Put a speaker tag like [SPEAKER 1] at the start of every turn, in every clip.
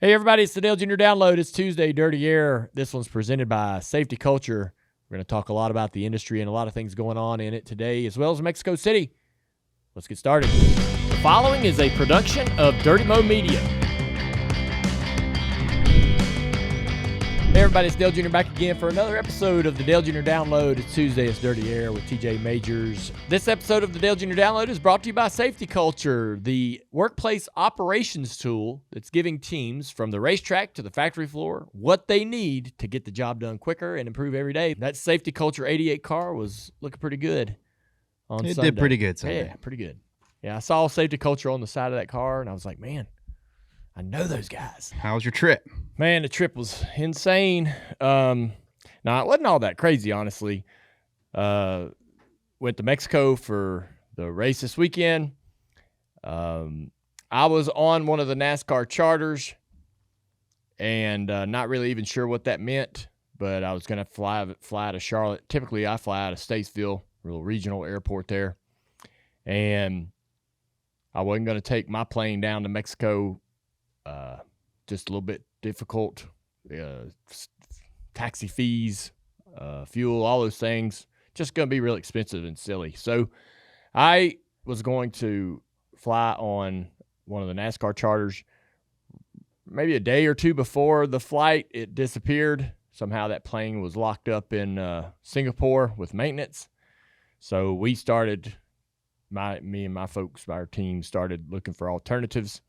[SPEAKER 1] Hey everybody, it's the Dale Jr. Download. It's Tuesday, Dirty Air. This one's presented by Safety Culture. We're going to talk a lot about the industry and a lot of things going on in it today, as well as Mexico City. Let's get started. The following is a production of Dirty Mo Media. Hey everybody, it's Dale Jr. back again for another episode of the Dale Jr. Download. It's Tuesday, it's Dirty Air with TJ Majors. This episode of the Dale Jr. Download is brought to you by Safety Culture, the workplace operations tool that's giving teams from the racetrack to the factory floor what they need to get the job done quicker and improve every day. That Safety Culture 88 car was looking pretty good on Sunday.
[SPEAKER 2] It did pretty good Sunday.
[SPEAKER 1] Yeah, pretty good. Yeah, I saw Safety Culture on the side of that car, and I was like, man, I know those guys.
[SPEAKER 2] How was your trip?
[SPEAKER 1] Man, the trip was insane. Now, it wasn't all that crazy, honestly. Went to Mexico for the race this weekend. I was on one of the NASCAR charters and not really even sure what that meant, but I was going to fly to Charlotte. Typically, I fly out of Statesville, a little regional airport there. And I wasn't going to take my plane down to Mexico. Just a little bit difficult, taxi fees, fuel, all those things, just going to be real expensive and silly. So I was going to fly on one of the NASCAR charters. Maybe a day or two before the flight, it disappeared. Somehow that plane was locked up in Singapore with maintenance. So we started, me and my folks, our team started looking for alternatives.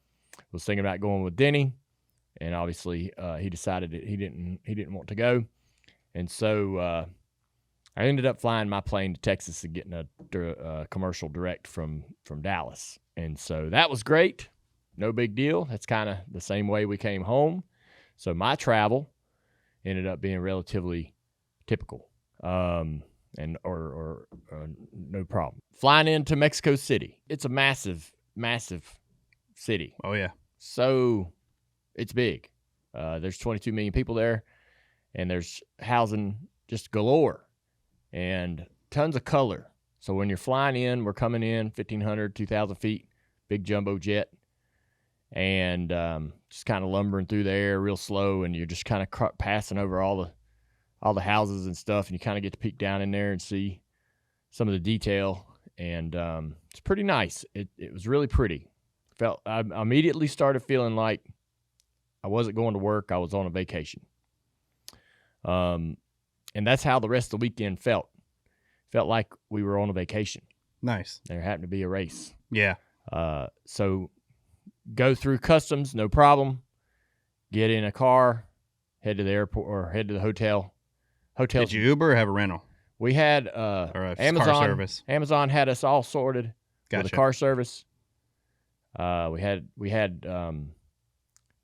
[SPEAKER 1] Was thinking about going with Denny, and obviously he decided that he didn't want to go, and so I ended up flying my plane to Texas and getting a commercial direct from Dallas, and so that was great, no big deal. That's kind of the same way we came home, so my travel ended up being relatively typical, and no problem. Flying into Mexico City, it's a massive city.
[SPEAKER 2] Oh, yeah.
[SPEAKER 1] So it's big. There's 22 million people there, and there's housing just galore and tons of color. So when you're flying in, we're coming in 1,500, 2,000 feet, big jumbo jet, and just kind of lumbering through the air real slow, and you're just kind of passing over all the houses and stuff, and you kind of get to peek down in there and see some of the detail, and it's pretty nice. It was really pretty. I immediately started feeling like I wasn't going to work. I was on a vacation. And that's how the rest of the weekend felt. Felt like we were on a vacation.
[SPEAKER 2] Nice.
[SPEAKER 1] There happened to be a race.
[SPEAKER 2] Yeah.
[SPEAKER 1] So go through customs, no problem. Get in a car, head to the airport or head to the hotel.
[SPEAKER 2] Did you Uber or have a rental?
[SPEAKER 1] We had
[SPEAKER 2] or a
[SPEAKER 1] Amazon
[SPEAKER 2] car service.
[SPEAKER 1] Amazon had us all sorted
[SPEAKER 2] Gotcha.
[SPEAKER 1] with a car service. We had a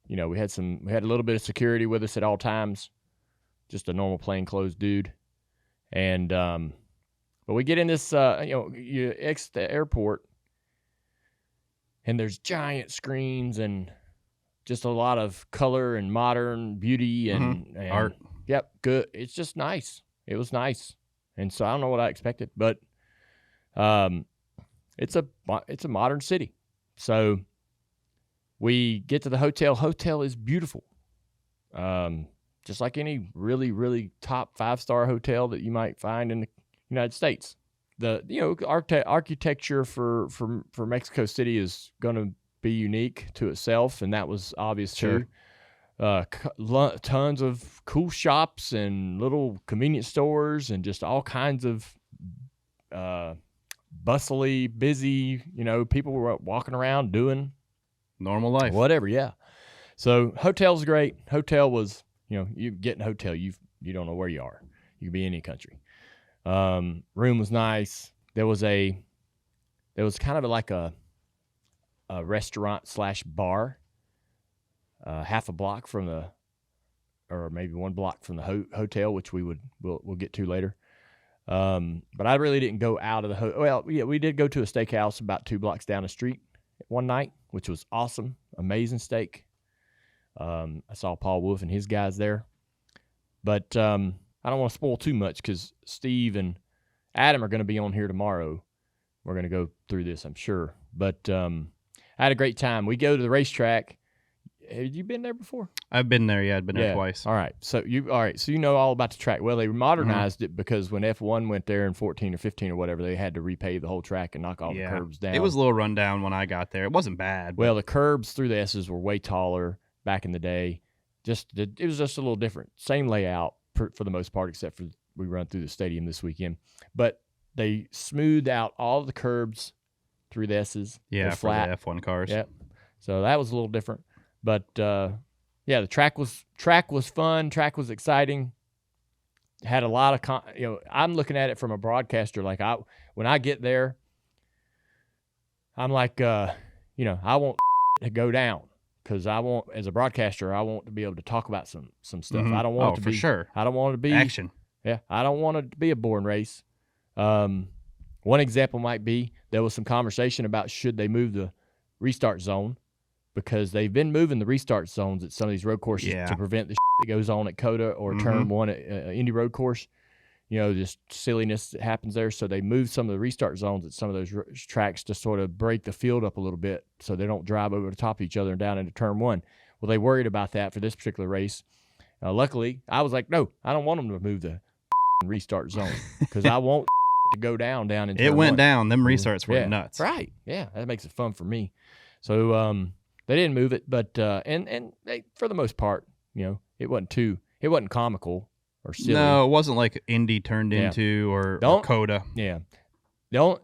[SPEAKER 1] little bit of security with us at all times, just a normal plainclothes dude. And, but we get in this, you exit the airport and there's giant screens and just a lot of color and modern beauty and
[SPEAKER 2] art.
[SPEAKER 1] Yep. Good. It's just nice. It was nice. And so I don't know what I expected, but, it's a modern city. So we get to the hotel. Hotel is beautiful. Just like any really, really top 5-star hotel that you might find in the United States. The architecture for Mexico City is going to be unique to itself, and that was obvious too. Tons of cool shops and little convenience stores and just all kinds of bustly, busy, people were walking around doing
[SPEAKER 2] normal life.
[SPEAKER 1] Whatever, yeah. So hotel's great. Hotel was, you get in a hotel, you don't know where you are. You could be in any country. Room was nice. There was kind of like a restaurant / bar, half a block from or maybe 1 block from the hotel, which we'll get to later. But I really didn't go out of the hotel. Well, yeah, we did go to a steakhouse about 2 blocks down the street one night, which was awesome. Amazing steak. I saw Paul Wolf and his guys there. But I don't want to spoil too much because Steve and Adam are going to be on here tomorrow. We're going to go through this, I'm sure. But I had a great time. We go to the racetrack. Have you been there before?
[SPEAKER 2] I've been there. Yeah, I've been there twice.
[SPEAKER 1] All right. So you know all about the track. Well, they modernized it because when F1 went there in 14 or 15 or whatever, they had to repave the whole track and knock all the curbs down.
[SPEAKER 2] It was a little rundown when I got there. It wasn't bad.
[SPEAKER 1] Well, the curbs through the S's were way taller back in the day. It was just a little different. Same layout for the most part, except for we run through the stadium this weekend. But they smoothed out all the curbs through the S's.
[SPEAKER 2] Yeah, for
[SPEAKER 1] flat.
[SPEAKER 2] the F1 cars.
[SPEAKER 1] Yep. So that was a little different. But the track was fun. Track was exciting. Had a lot of I'm looking at it from a broadcaster. Like when I get there, I'm like, I want to go down because as a broadcaster, I want to be able to talk about some stuff. I don't want it to be
[SPEAKER 2] sure.
[SPEAKER 1] I don't want it to be
[SPEAKER 2] action.
[SPEAKER 1] Yeah, I don't want it to be a boring race. One example might be there was some conversation about should they move the restart zone, because they've been moving the restart zones at some of these road courses to prevent the that goes on at COTA or Turn 1 at Indy Road Course. Just silliness that happens there. So they moved some of the restart zones at some of those tracks to sort of break the field up a little bit so they don't drive over the top of each other and down into Turn 1. Well, they worried about that for this particular race. Luckily, I was like, no, I don't want them to move the restart zone because I want to go down into
[SPEAKER 2] It
[SPEAKER 1] Turn
[SPEAKER 2] went
[SPEAKER 1] 1.
[SPEAKER 2] down. Them restarts were nuts.
[SPEAKER 1] Right. Yeah, that makes it fun for me. So they didn't move it, but and they, for the most part, it wasn't comical or silly.
[SPEAKER 2] No, it wasn't like Indy turned into or COTA.
[SPEAKER 1] Yeah. The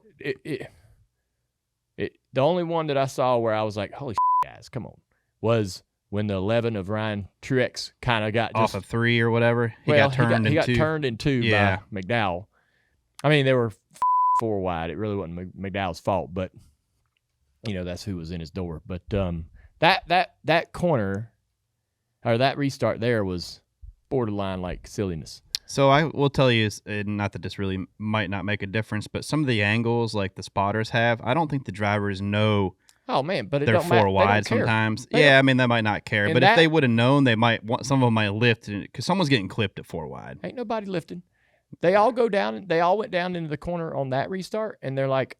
[SPEAKER 1] only one that I saw where I was like, holy guys, come on, was when the 11 of Ryan Truex kind of got
[SPEAKER 2] off of 3 or whatever. He got turned
[SPEAKER 1] in two by McDowell. I mean, they were 4 wide. It really wasn't McDowell's fault, but that's who was in his door. But that corner or that restart there was borderline like silliness.
[SPEAKER 2] So I will tell you, not that this really might not make a difference, but some of the angles like the spotters have, I don't think the drivers know.
[SPEAKER 1] Oh man, but
[SPEAKER 2] they're 4 wide sometimes. I mean, they might not care, but if they would have known, they might want. Some of them might lift because someone's getting clipped at 4 wide.
[SPEAKER 1] Ain't nobody lifting. They all go down. They all went down into the corner on that restart, and they're like,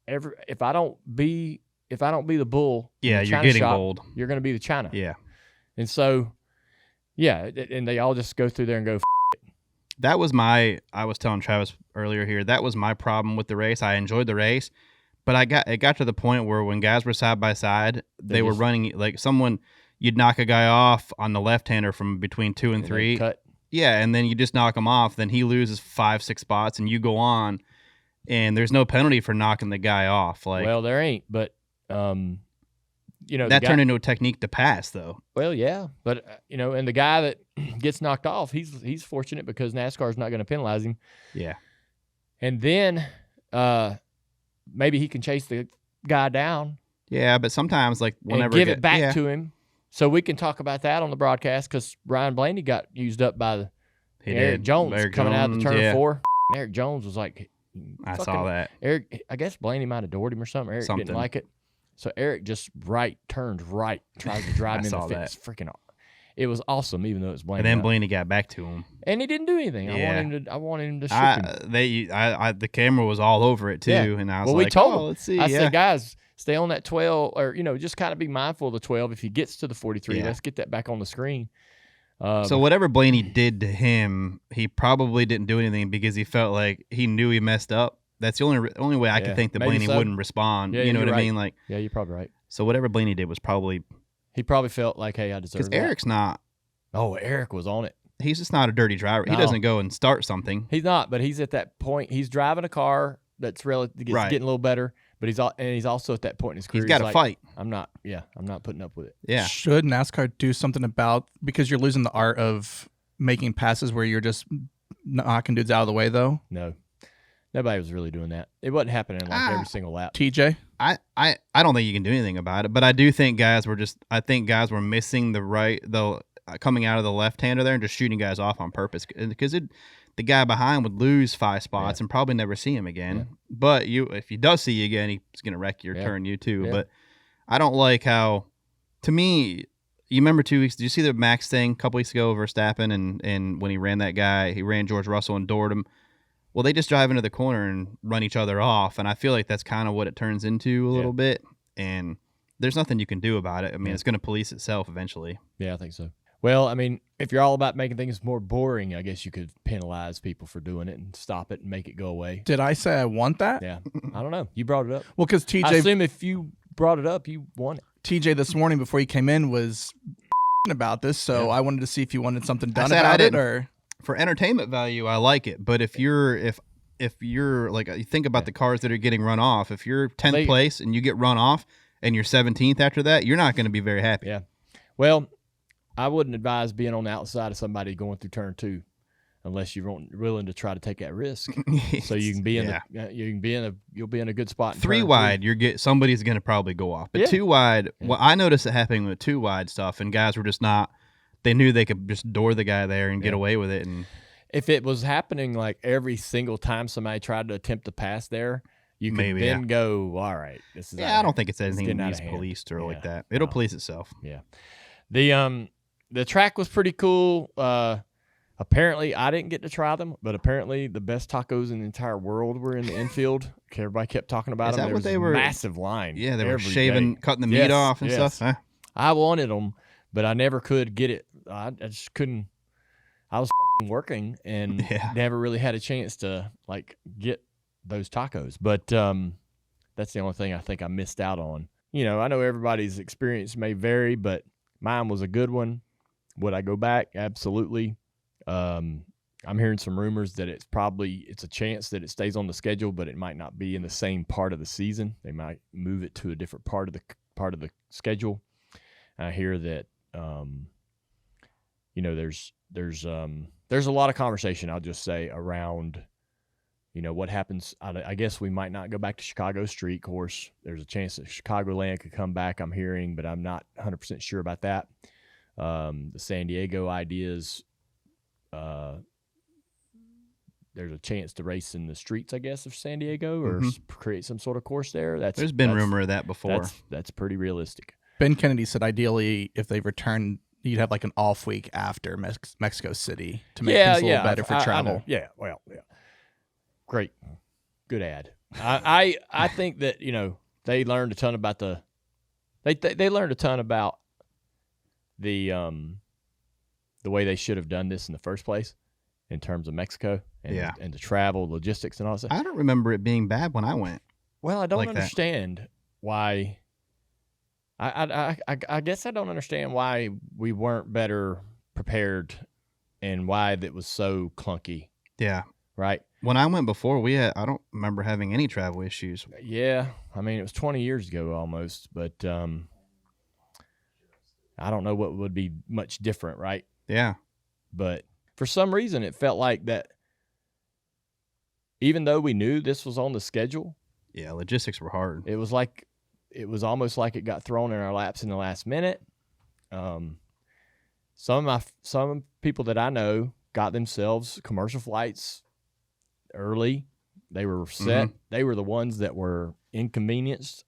[SPEAKER 1] if I don't be the bull,
[SPEAKER 2] you're getting bold.
[SPEAKER 1] You're going to be the China.
[SPEAKER 2] Yeah,
[SPEAKER 1] and so, and they all just go through there and go.
[SPEAKER 2] That was I was telling Travis earlier here, that was my problem with the race. I enjoyed the race, but it got to the point where when guys were side by side, they were running like you'd knock a guy off on the left-hander from between 2 and 3.
[SPEAKER 1] Cut.
[SPEAKER 2] Yeah, and then you just knock him off, then he loses 5-6 spots and you go on, and there's no penalty for knocking the guy off.
[SPEAKER 1] Well, there ain't, but
[SPEAKER 2] that turned into a technique to pass, though.
[SPEAKER 1] Well, yeah, but and the guy that gets knocked off, he's fortunate because NASCAR's not going to penalize him.
[SPEAKER 2] Yeah,
[SPEAKER 1] and then maybe he can chase the guy down.
[SPEAKER 2] Yeah, but sometimes whenever
[SPEAKER 1] and give it back to him, so we can talk about that on the broadcast because Ryan Blaney got used up by Eric Jones coming out of the turn 4. Eric Jones was like,
[SPEAKER 2] I saw that.
[SPEAKER 1] Eric, I guess Blaney might have doored him or something. Eric didn't like it. So Eric just turned right, tried to drive him in the face. Freaking awesome. It was awesome, even though it was Blaney.
[SPEAKER 2] And then Blaney got back to him.
[SPEAKER 1] And he didn't do anything.
[SPEAKER 2] Yeah.
[SPEAKER 1] I wanted him to shoot him.
[SPEAKER 2] The camera was all over it, too. Yeah. And I was
[SPEAKER 1] we told him.
[SPEAKER 2] Let's see.
[SPEAKER 1] I said, guys, stay on that 12, or, just kind of be mindful of the 12. If he gets to the 43, let's get that back on the screen.
[SPEAKER 2] So whatever Blaney did to him, he probably didn't do anything because he felt like he knew he messed up. That's the only way I could think that Blaney wouldn't respond.
[SPEAKER 1] Yeah,
[SPEAKER 2] you know what I mean?
[SPEAKER 1] Yeah, you're probably right.
[SPEAKER 2] So whatever Blaney did was probably...
[SPEAKER 1] He probably felt like, hey, I deserve that.
[SPEAKER 2] Because Eric's not...
[SPEAKER 1] Oh, Eric was on it.
[SPEAKER 2] He's just not a dirty driver. No. He doesn't go and start something.
[SPEAKER 1] He's not, but he's at that point. He's driving a car that's getting a little better, but he's also at that point in his career.
[SPEAKER 2] He's got to fight.
[SPEAKER 1] I'm not putting up with it.
[SPEAKER 2] Yeah.
[SPEAKER 3] Should NASCAR do something about, because you're losing the art of making passes where you're just knocking dudes out of the way, though?
[SPEAKER 1] No. Nobody was really doing that. It wasn't happening every single lap.
[SPEAKER 3] TJ?
[SPEAKER 2] I don't think you can do anything about it, but I do think guys were missing coming out of the left-hander there and just shooting guys off on purpose because the guy behind would lose 5 spots and probably never see him again. Yeah. But if he does see you again, he's going to wreck your turn, you too. Yeah. But I don't like how, to me, you remember 2 weeks, did you see the Max thing a couple weeks ago, Verstappen, and when he ran that guy, he ran George Russell and doored him. Well, they just drive into the corner and run each other off, and I feel like that's kind of what it turns into a little bit. And there's nothing you can do about it. I mean, it's going to police itself eventually.
[SPEAKER 1] Yeah, I think so. Well, I mean, if you're all about making things more boring, I guess you could penalize people for doing it and stop it and make it go away.
[SPEAKER 3] Did I say I want that?
[SPEAKER 1] Yeah. I don't know. You brought it up.
[SPEAKER 3] Well, because
[SPEAKER 1] I
[SPEAKER 3] TJ
[SPEAKER 1] assume if you brought it up, you won it.
[SPEAKER 3] TJ this morning before he came in was about this, so I wanted to see if you wanted something done
[SPEAKER 2] said
[SPEAKER 3] about
[SPEAKER 2] I
[SPEAKER 3] it,
[SPEAKER 2] didn't.
[SPEAKER 3] or
[SPEAKER 2] For entertainment value, I like it. But if you're like, you think about the cars that are getting run off. If you're 10th place and you get run off and you're 17th after that, you're not going to be very happy.
[SPEAKER 1] Yeah. Well, I wouldn't advise being on the outside of somebody going through turn 2 unless you're willing to try to take that risk. So you can be in you'll be in a good spot. In
[SPEAKER 2] 3
[SPEAKER 1] turn
[SPEAKER 2] wide,
[SPEAKER 1] 2.
[SPEAKER 2] somebody's going to probably go off. But
[SPEAKER 1] Yeah.
[SPEAKER 2] 2 wide, well, I noticed it happening with 2 wide stuff, and guys were just not. They knew they could just door the guy there and get away with it. And
[SPEAKER 1] if it was happening like every single time somebody tried to attempt to pass there, you could
[SPEAKER 2] Maybe,
[SPEAKER 1] then go, all right, this is
[SPEAKER 2] I don't think it's anything that
[SPEAKER 1] getting out
[SPEAKER 2] needs
[SPEAKER 1] of hand.
[SPEAKER 2] policed or like
[SPEAKER 1] Yeah.
[SPEAKER 2] that. It'll
[SPEAKER 1] No.
[SPEAKER 2] police itself.
[SPEAKER 1] Yeah. The track was pretty cool. Apparently, I didn't get to try them, but apparently the best tacos in the entire world were in the infield. Everybody kept talking about
[SPEAKER 2] Is
[SPEAKER 1] them.
[SPEAKER 2] that
[SPEAKER 1] There
[SPEAKER 2] what
[SPEAKER 1] was
[SPEAKER 2] they
[SPEAKER 1] a
[SPEAKER 2] were?
[SPEAKER 1] massive line.
[SPEAKER 2] Yeah, they were
[SPEAKER 1] every
[SPEAKER 2] shaving,
[SPEAKER 1] day.
[SPEAKER 2] cutting the meat
[SPEAKER 1] Yes,
[SPEAKER 2] off and
[SPEAKER 1] yes.
[SPEAKER 2] stuff. Huh?
[SPEAKER 1] I wanted them, but I never could get it. I just couldn't. I was working and never really had a chance to like get those tacos. But that's the only thing I think I missed out on. You know, I know everybody's experience may vary, but mine was a good one. Would I go back? Absolutely. I'm hearing some rumors that it's a chance that it stays on the schedule, but it might not be in the same part of the season. They might move it to a different part of the schedule. I hear that there's a lot of conversation, I'll just say, around what happens. I guess we might not go back to Chicago Street Course. There's a chance that Chicagoland could come back, I'm hearing, but I'm not 100% sure about that. The San Diego ideas, there's a chance to race in the streets, I guess, of San Diego or create some sort of course there.
[SPEAKER 2] There's been rumor of that before.
[SPEAKER 1] That's pretty realistic.
[SPEAKER 3] Ben Kennedy said ideally if they return, you'd have like an off week after Mexico City to make things a little better for travel.
[SPEAKER 1] Yeah, well, yeah. Great. Good ad. I think that, they learned a ton about they learned a ton about the way they should have done this in the first place in terms of Mexico and the travel, logistics, and all that.
[SPEAKER 2] I don't remember it being bad when I went.
[SPEAKER 1] Well, I don't
[SPEAKER 2] like
[SPEAKER 1] understand why. I guess I don't understand why we weren't better prepared and why that was so clunky.
[SPEAKER 2] Yeah.
[SPEAKER 1] Right.
[SPEAKER 2] When I went before, I don't remember having any travel issues.
[SPEAKER 1] Yeah. I mean, it was 20 years ago almost, but I don't know what would be much different, right?
[SPEAKER 2] Yeah. But
[SPEAKER 1] for some reason, it felt like that even though we knew this was on the schedule.
[SPEAKER 2] Yeah, logistics were hard.
[SPEAKER 1] It was almost like it got thrown in our laps in the last minute. Some people that I know got themselves commercial flights early. They were set. They were the ones that were inconvenienced.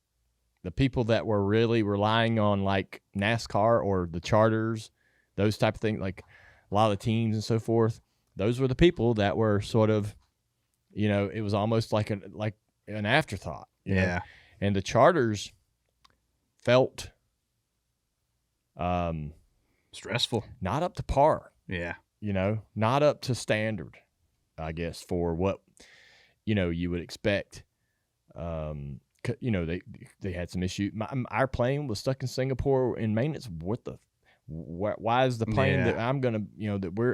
[SPEAKER 1] The people that were really relying on like NASCAR or the charters, those type of things, like a lot of the teams and so forth, those were the people that were sort of, it was almost like an afterthought. You know? And the charters felt
[SPEAKER 2] stressful,
[SPEAKER 1] not up to par.
[SPEAKER 2] Yeah.
[SPEAKER 1] Not up to standard, I guess, for what, you would expect. They had some issues. Our plane was stuck in Singapore in maintenance. Why is the plane that I'm going to,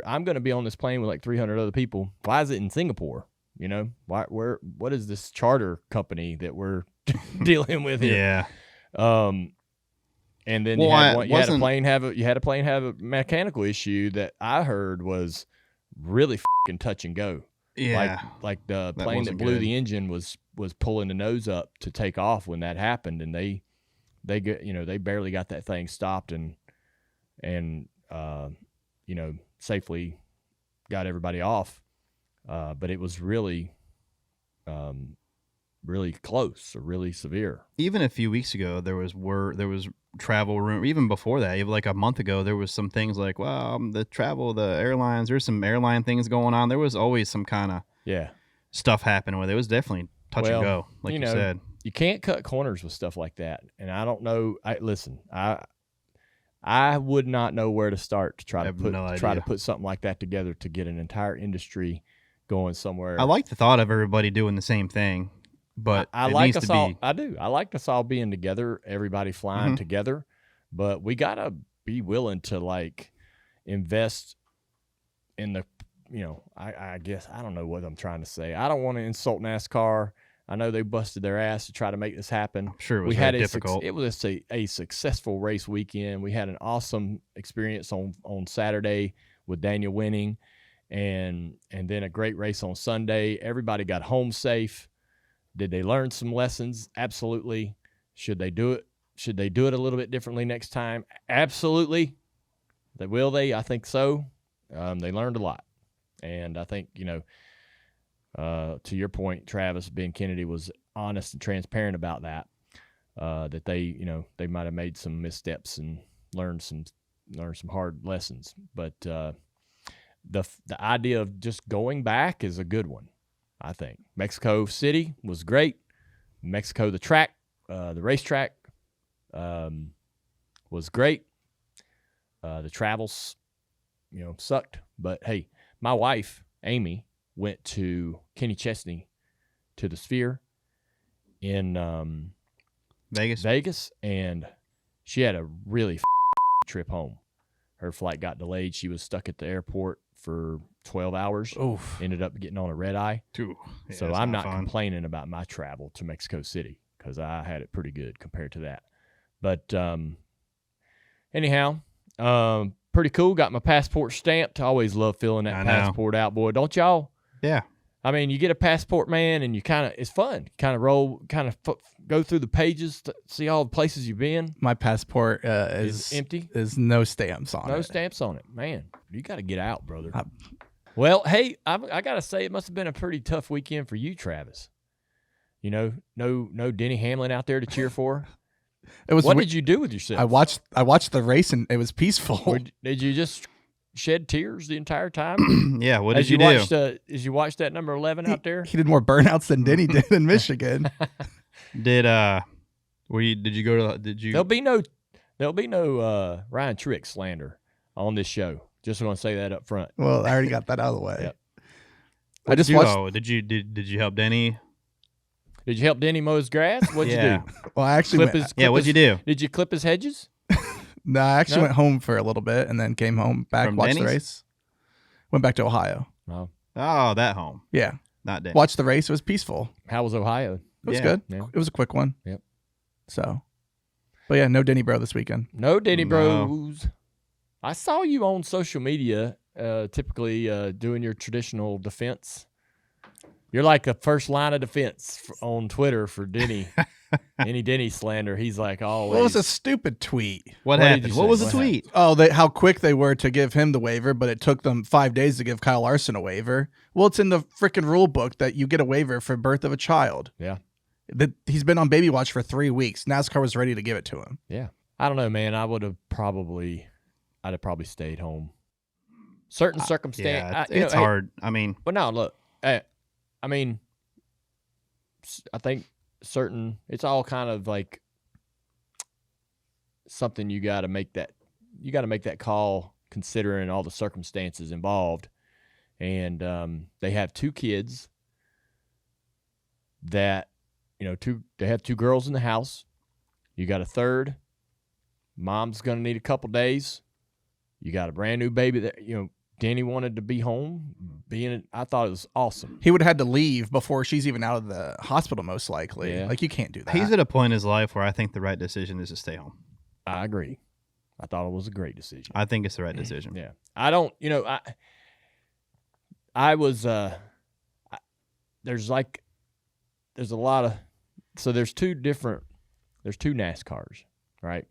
[SPEAKER 1] I'm going to be on this plane with like 300 other people. Why is it in Singapore? What is this charter company that we're dealing with here?
[SPEAKER 2] Yeah.
[SPEAKER 1] And then you had a plane have a mechanical issue that I heard was really fucking touch and go.
[SPEAKER 2] Yeah.
[SPEAKER 1] Like the plane that blew the engine was pulling the nose up to take off when that happened, and they barely got that thing stopped and safely got everybody off. But it was really really close or really severe.
[SPEAKER 2] Even a few weeks ago, there was travel room. Even before that, even like a month ago, there was some things like, the airlines. There's some airline things going on. There was always some kind of stuff happening with it. It was definitely touch and go, like you said.
[SPEAKER 1] you can't cut corners with stuff like that. And I don't know. I would not know where to start to try to put something like that together to get an entire industry going somewhere.
[SPEAKER 2] I like the thought of everybody doing the same thing, but
[SPEAKER 1] I like us all. I do. I like us all being together, everybody flying together, but we gotta be willing to like invest in the. I guess I don't know what I'm trying to say. I don't want to insult NASCAR. I know they busted their ass to try to make this happen.
[SPEAKER 2] I'm sure it was very difficult.
[SPEAKER 1] It was a successful race weekend. We had an awesome experience on Saturday with Daniel winning, and then a great race on Sunday. Everybody got home safe. Did they learn some lessons? Absolutely. Should they do it? Should they do it a little bit differently next time? Absolutely. Will they? I think so. They learned a lot, and I think to your point, Travis, Ben Kennedy was honest and transparent about that. That they might have made some missteps and learned some hard lessons. But the idea of just going back is a good one, I think. Mexico City was great. Mexico, the track, the racetrack, was great. The travels, sucked. But hey, my wife Amy went to Kenny Chesney to the Sphere in Vegas, and she had a really trip home. Her flight got delayed. She was stuck at the airport for 12 hours.
[SPEAKER 3] Oof.
[SPEAKER 1] Ended up getting on a red eye.
[SPEAKER 2] Yeah,
[SPEAKER 1] so I'm not complaining about my travel to Mexico City because I had it pretty good compared to that. But anyhow, pretty cool. Got my passport stamped. I always love filling that passport out, boy. Don't y'all?
[SPEAKER 2] Yeah.
[SPEAKER 1] I mean, you get a passport, man, and it's fun. Kind of go through the pages to see all the places you've been.
[SPEAKER 3] My passport is
[SPEAKER 1] empty.
[SPEAKER 3] There's no stamps on it.
[SPEAKER 1] No stamps on it. Man, you got to get out, brother. Well, hey, I got to say, it must have been a pretty tough weekend for you, Travis. No Denny Hamlin out there to cheer for. What did you do with yourself?
[SPEAKER 3] I watched the race, and it was peaceful.
[SPEAKER 1] Did you just shed tears the entire time?
[SPEAKER 2] Yeah. What did you do?
[SPEAKER 1] As you watched that number 11 out there?
[SPEAKER 3] He did more burnouts than Denny did in Michigan.
[SPEAKER 2] Did you go to? Did you?
[SPEAKER 1] There'll be no Ryan Truex slander on this show. Just want to say that up front.
[SPEAKER 3] Well, I already got that out of the way.
[SPEAKER 1] Yep.
[SPEAKER 3] I just watched.
[SPEAKER 2] Oh, did you help Denny?
[SPEAKER 1] Did you help Denny mow his grass? What'd you do?
[SPEAKER 3] Well, I actually
[SPEAKER 2] what'd you do?
[SPEAKER 1] Did you clip his hedges?
[SPEAKER 3] No, I actually went home for a little bit and then came home back, watched the race. Went back to Ohio.
[SPEAKER 1] Oh,
[SPEAKER 2] that home.
[SPEAKER 3] Yeah.
[SPEAKER 2] Not Denny.
[SPEAKER 3] Watched the race. It was peaceful.
[SPEAKER 1] How was Ohio?
[SPEAKER 3] It was good.
[SPEAKER 1] Yeah.
[SPEAKER 3] It was a quick one.
[SPEAKER 1] Yep.
[SPEAKER 3] So, but yeah, no Denny bro this weekend.
[SPEAKER 1] No Denny bros. I saw you on social media, typically doing your traditional defense. You're like the first line of defense on Twitter for Denny. Any Denny slander, he's like always.
[SPEAKER 3] Well, it was a stupid tweet.
[SPEAKER 2] What happened? What was the tweet?
[SPEAKER 3] Oh, how quick they were to give him the waiver, but it took them 5 days to give Kyle Larson a waiver. Well, it's in the freaking rule book that you get a waiver for birth of a child.
[SPEAKER 1] Yeah.
[SPEAKER 3] He's been on baby watch for 3 weeks. NASCAR was ready to give it to him.
[SPEAKER 1] Yeah. I don't know, man. I'd have probably stayed home. Certain circumstance.
[SPEAKER 2] Yeah, it's hard. I mean.
[SPEAKER 1] But no, look. I mean, I think it's all kind of like something you got to make that call considering all the circumstances involved. And they have 2 kids that, they have 2 girls in the house. You got a third. Mom's going to need a couple days. You got a brand new baby that, Danny wanted to be home. I thought it was awesome.
[SPEAKER 3] He would have had to leave before she's even out of the hospital, most likely.
[SPEAKER 1] Yeah.
[SPEAKER 3] Like, you can't do that.
[SPEAKER 2] He's at a point in his life where I think the right decision is to stay home.
[SPEAKER 1] I agree. I thought it was a great decision.
[SPEAKER 2] I think it's the right decision.
[SPEAKER 1] Yeah. I don't, I was, there's a lot of, so there's two NASCARs, right?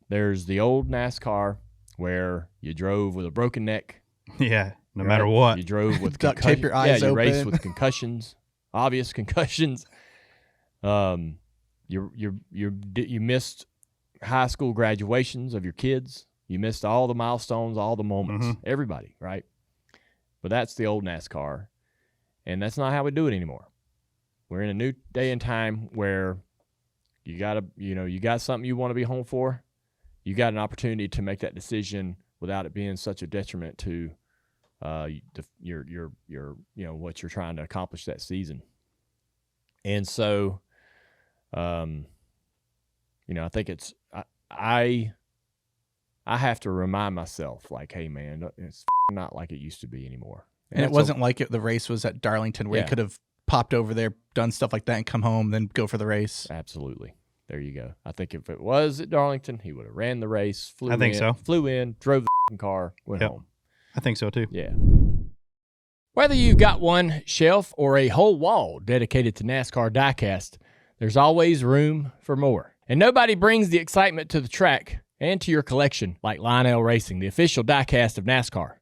[SPEAKER 1] There's the old NASCAR where you drove with a broken neck.
[SPEAKER 2] Yeah, no matter what.
[SPEAKER 1] You drove with
[SPEAKER 3] duct tape your eyes
[SPEAKER 1] you
[SPEAKER 3] open.
[SPEAKER 1] raced with concussions, obvious concussions. You missed high school graduations of your kids. You missed all the milestones, all the moments.
[SPEAKER 2] Mm-hmm.
[SPEAKER 1] Everybody, right? But that's the old NASCAR, and that's not how we do it anymore. We're in a new day and time where you got something you want to be home for. You got an opportunity to make that decision without it being such a detriment to your what you're trying to accomplish that season. And so, I think it's I have to remind myself, like, hey man, it's not like it used to be anymore.
[SPEAKER 3] And it wasn't like the race was at Darlington where you could have popped over there, done stuff like that, and come home, then go for the race.
[SPEAKER 1] Absolutely. There you go. I think if it was at Darlington, he would have ran the race, flew in, drove the car, went home.
[SPEAKER 2] I think so too.
[SPEAKER 1] Yeah. Whether you've got one shelf or a whole wall dedicated to NASCAR diecast, there's always room for more. And nobody brings the excitement to the track and to your collection like Lionel Racing, the official diecast of NASCAR.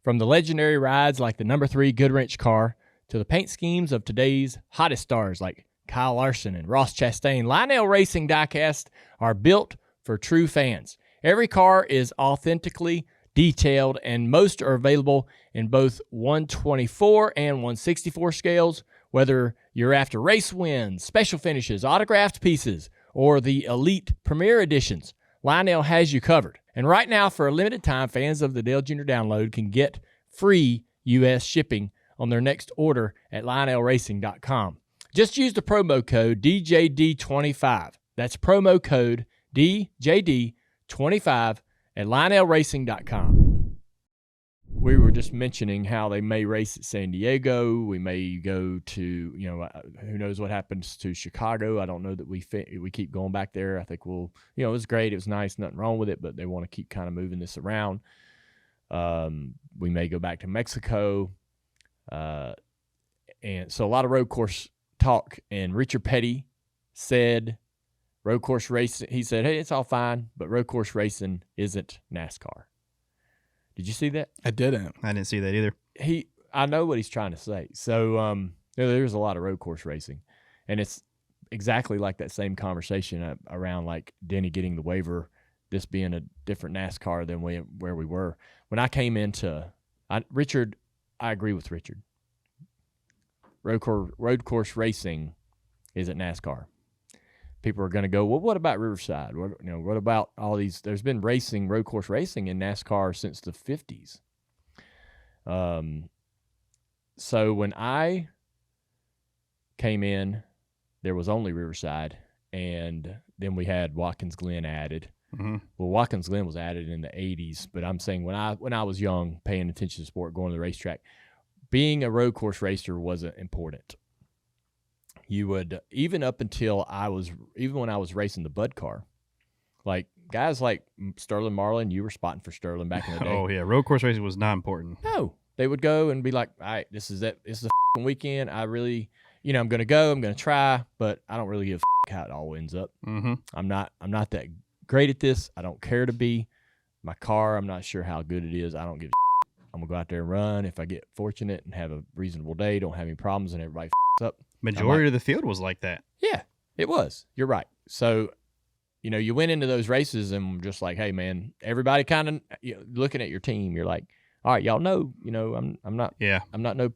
[SPEAKER 1] From the legendary rides like the number 3 Goodwrench car to the paint schemes of today's hottest stars like Kyle Larson and Ross Chastain, Lionel Racing diecasts are built for true fans. Every car is authentically detailed, and most are available in both 124 and 164 scales. Whether you're after race wins, special finishes, autographed pieces, or the elite premier editions, Lionel has you covered. And right now, for a limited time, fans of the Dale Jr. Download can get free U.S. shipping on their next order at LionelRacing.com. Just use the promo code DJD25. That's promo code DJD25 at LionelRacing.com. We were just mentioning how they may race at San Diego. We may go to, who knows what happens to Chicago. I don't know that we keep going back there. I think we'll, it was great. It was nice. Nothing wrong with it, but they want to keep kind of moving this around. We may go back to Mexico. And so a lot of road course talk. And Richard Petty said road course racing, he said, hey, it's all fine, but road course racing isn't NASCAR. Did you see that?
[SPEAKER 3] I didn't.
[SPEAKER 2] I didn't see that either.
[SPEAKER 1] I know what he's trying to say. So there's a lot of road course racing, and it's exactly like that same conversation around like Denny getting the waiver, this being a different NASCAR than where we were. When I came into Richard, I agree with Richard. Road course racing isn't NASCAR. People are going to go, well, what about Riverside? What about all these? There's been road course racing in NASCAR since the 50s. So when I came in, there was only Riverside, and then we had Watkins Glen added.
[SPEAKER 2] Mm-hmm.
[SPEAKER 1] Well, Watkins Glen was added in the 80s, but I'm saying when I was young, paying attention to sport, going to the racetrack, being a road course racer wasn't important. You would, even when I was racing the Bud car, like guys like Sterling Marlin, you were spotting for Sterling back in the day.
[SPEAKER 2] Oh yeah, road course racing was not important.
[SPEAKER 1] No, they would go and be like, all right, this is it. This is the weekend. I really, I'm going to go. I'm going to try, but I don't really give a how it all ends up.
[SPEAKER 2] Mm-hmm.
[SPEAKER 1] I'm not that great at this. I don't care to be. My car, I'm not sure how good it is. I don't give a I'm going to go out there and run. If I get fortunate and have a reasonable day, don't have any problems, and everybody up.
[SPEAKER 2] Majority of the field was like that.
[SPEAKER 1] Yeah, it was. You're right. So, you went into those races and just like, hey, man, everybody kind of looking at your team. You're like, all right, y'all know, I'm not.
[SPEAKER 2] Yeah.
[SPEAKER 1] I don't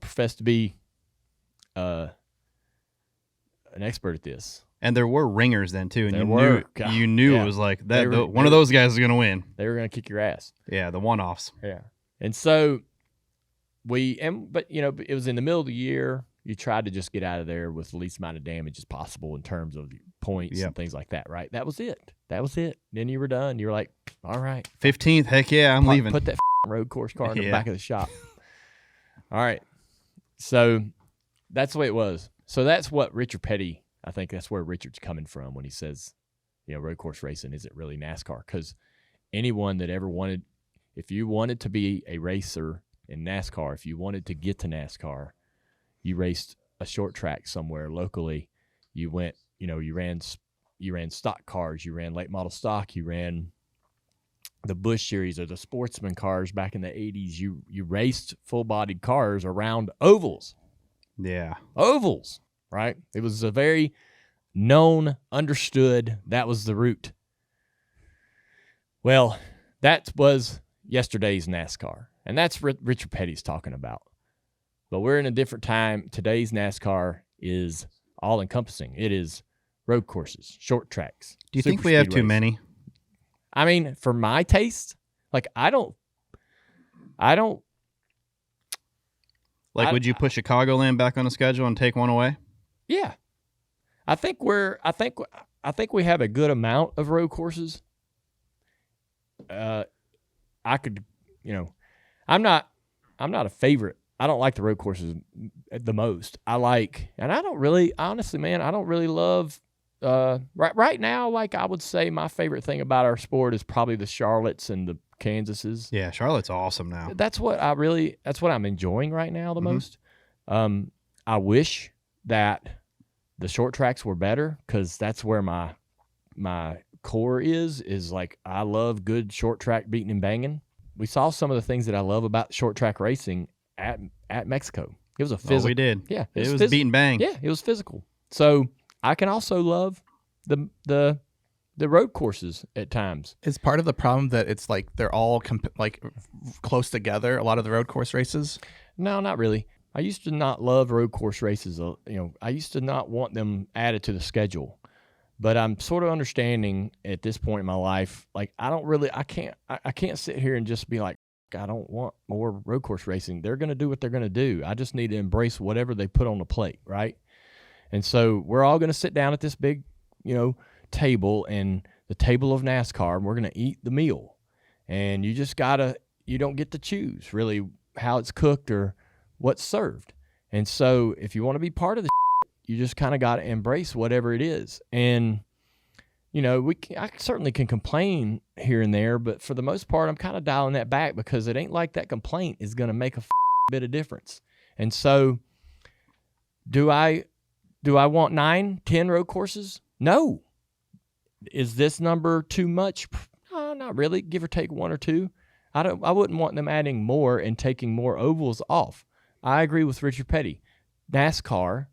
[SPEAKER 1] profess to be an expert at this.
[SPEAKER 2] And there were ringers then too, and you knew
[SPEAKER 1] yeah.
[SPEAKER 2] It was like that. One of those guys is going to win.
[SPEAKER 1] They were going to kick your ass.
[SPEAKER 2] Yeah, the one-offs.
[SPEAKER 1] Yeah, and so. But it was in the middle of the year. You tried to just get out of there with the least amount of damage as possible in terms of points and things like that, right? That was it. Then you were done. You were like, all right.
[SPEAKER 2] 15th, heck yeah, I'm leaving.
[SPEAKER 1] Put that road course car in the back of the shop. All right. So that's the way it was. So that's what Richard Petty, I think that's where Richard's coming from when he says, road course racing isn't really NASCAR. Because anyone that ever if you wanted to be a racer in NASCAR, if you wanted to get to NASCAR, you raced a short track somewhere locally. You went, you ran stock cars, you ran late model stock, you ran the Busch series or the sportsman cars back in the 80s. You raced full-bodied cars around ovals.
[SPEAKER 2] Yeah.
[SPEAKER 1] Ovals, right? It was a very known, understood, that was the route. Well, that was yesterday's NASCAR. And that's what Richard Petty's talking about. But we're in a different time. Today's NASCAR is all encompassing. It is road courses, short tracks.
[SPEAKER 2] Do you think we have too
[SPEAKER 1] superspeedways.
[SPEAKER 2] many?
[SPEAKER 1] I mean, for my taste, like I don't.
[SPEAKER 2] Like, would you put Chicagoland back on the schedule and take one away?
[SPEAKER 1] Yeah, I think we have a good amount of road courses. I could, I'm not a favorite. I don't like the road courses the most. And I don't really, honestly, man, I don't really love. Right now, like I would say, my favorite thing about our sport is probably the Charlottes and the Kansases.
[SPEAKER 2] Yeah, Charlotte's awesome now.
[SPEAKER 1] That's what I'm enjoying right now the most. I wish that the short tracks were better because that's where my core is like I love good short track beating and banging. We saw some of the things that I love about short track racing at Mexico. It was a physical.
[SPEAKER 2] Oh, we did.
[SPEAKER 1] Yeah,
[SPEAKER 2] it was beat and bang.
[SPEAKER 1] Yeah, it was physical. So I can also love the road courses at times.
[SPEAKER 3] Is part of the problem that it's like they're all close together, a lot of the road course races?
[SPEAKER 1] No, not really. I used to not love road course races. I used to not want them added to the schedule. But I'm sort of understanding at this point in my life, like I can't sit here and just be like, I don't want more road course racing. They're going to do what they're going to do. I just need to embrace whatever they put on the plate, right? And so we're all going to sit down at this big, table and the table of NASCAR, and we're going to eat the meal. And you don't get to choose really how it's cooked or what's served. And so if you want to be part of the you just kind of got to embrace whatever it is. And, I certainly can complain here and there, but for the most part, I'm kind of dialing that back because it ain't like that complaint is going to make a bit of difference. And so do I want 9, 10 road courses? No. Is this number too much? Not really. Give or take 1 or 2. I wouldn't want them adding more and taking more ovals off. I agree with Richard Petty. NASCAR,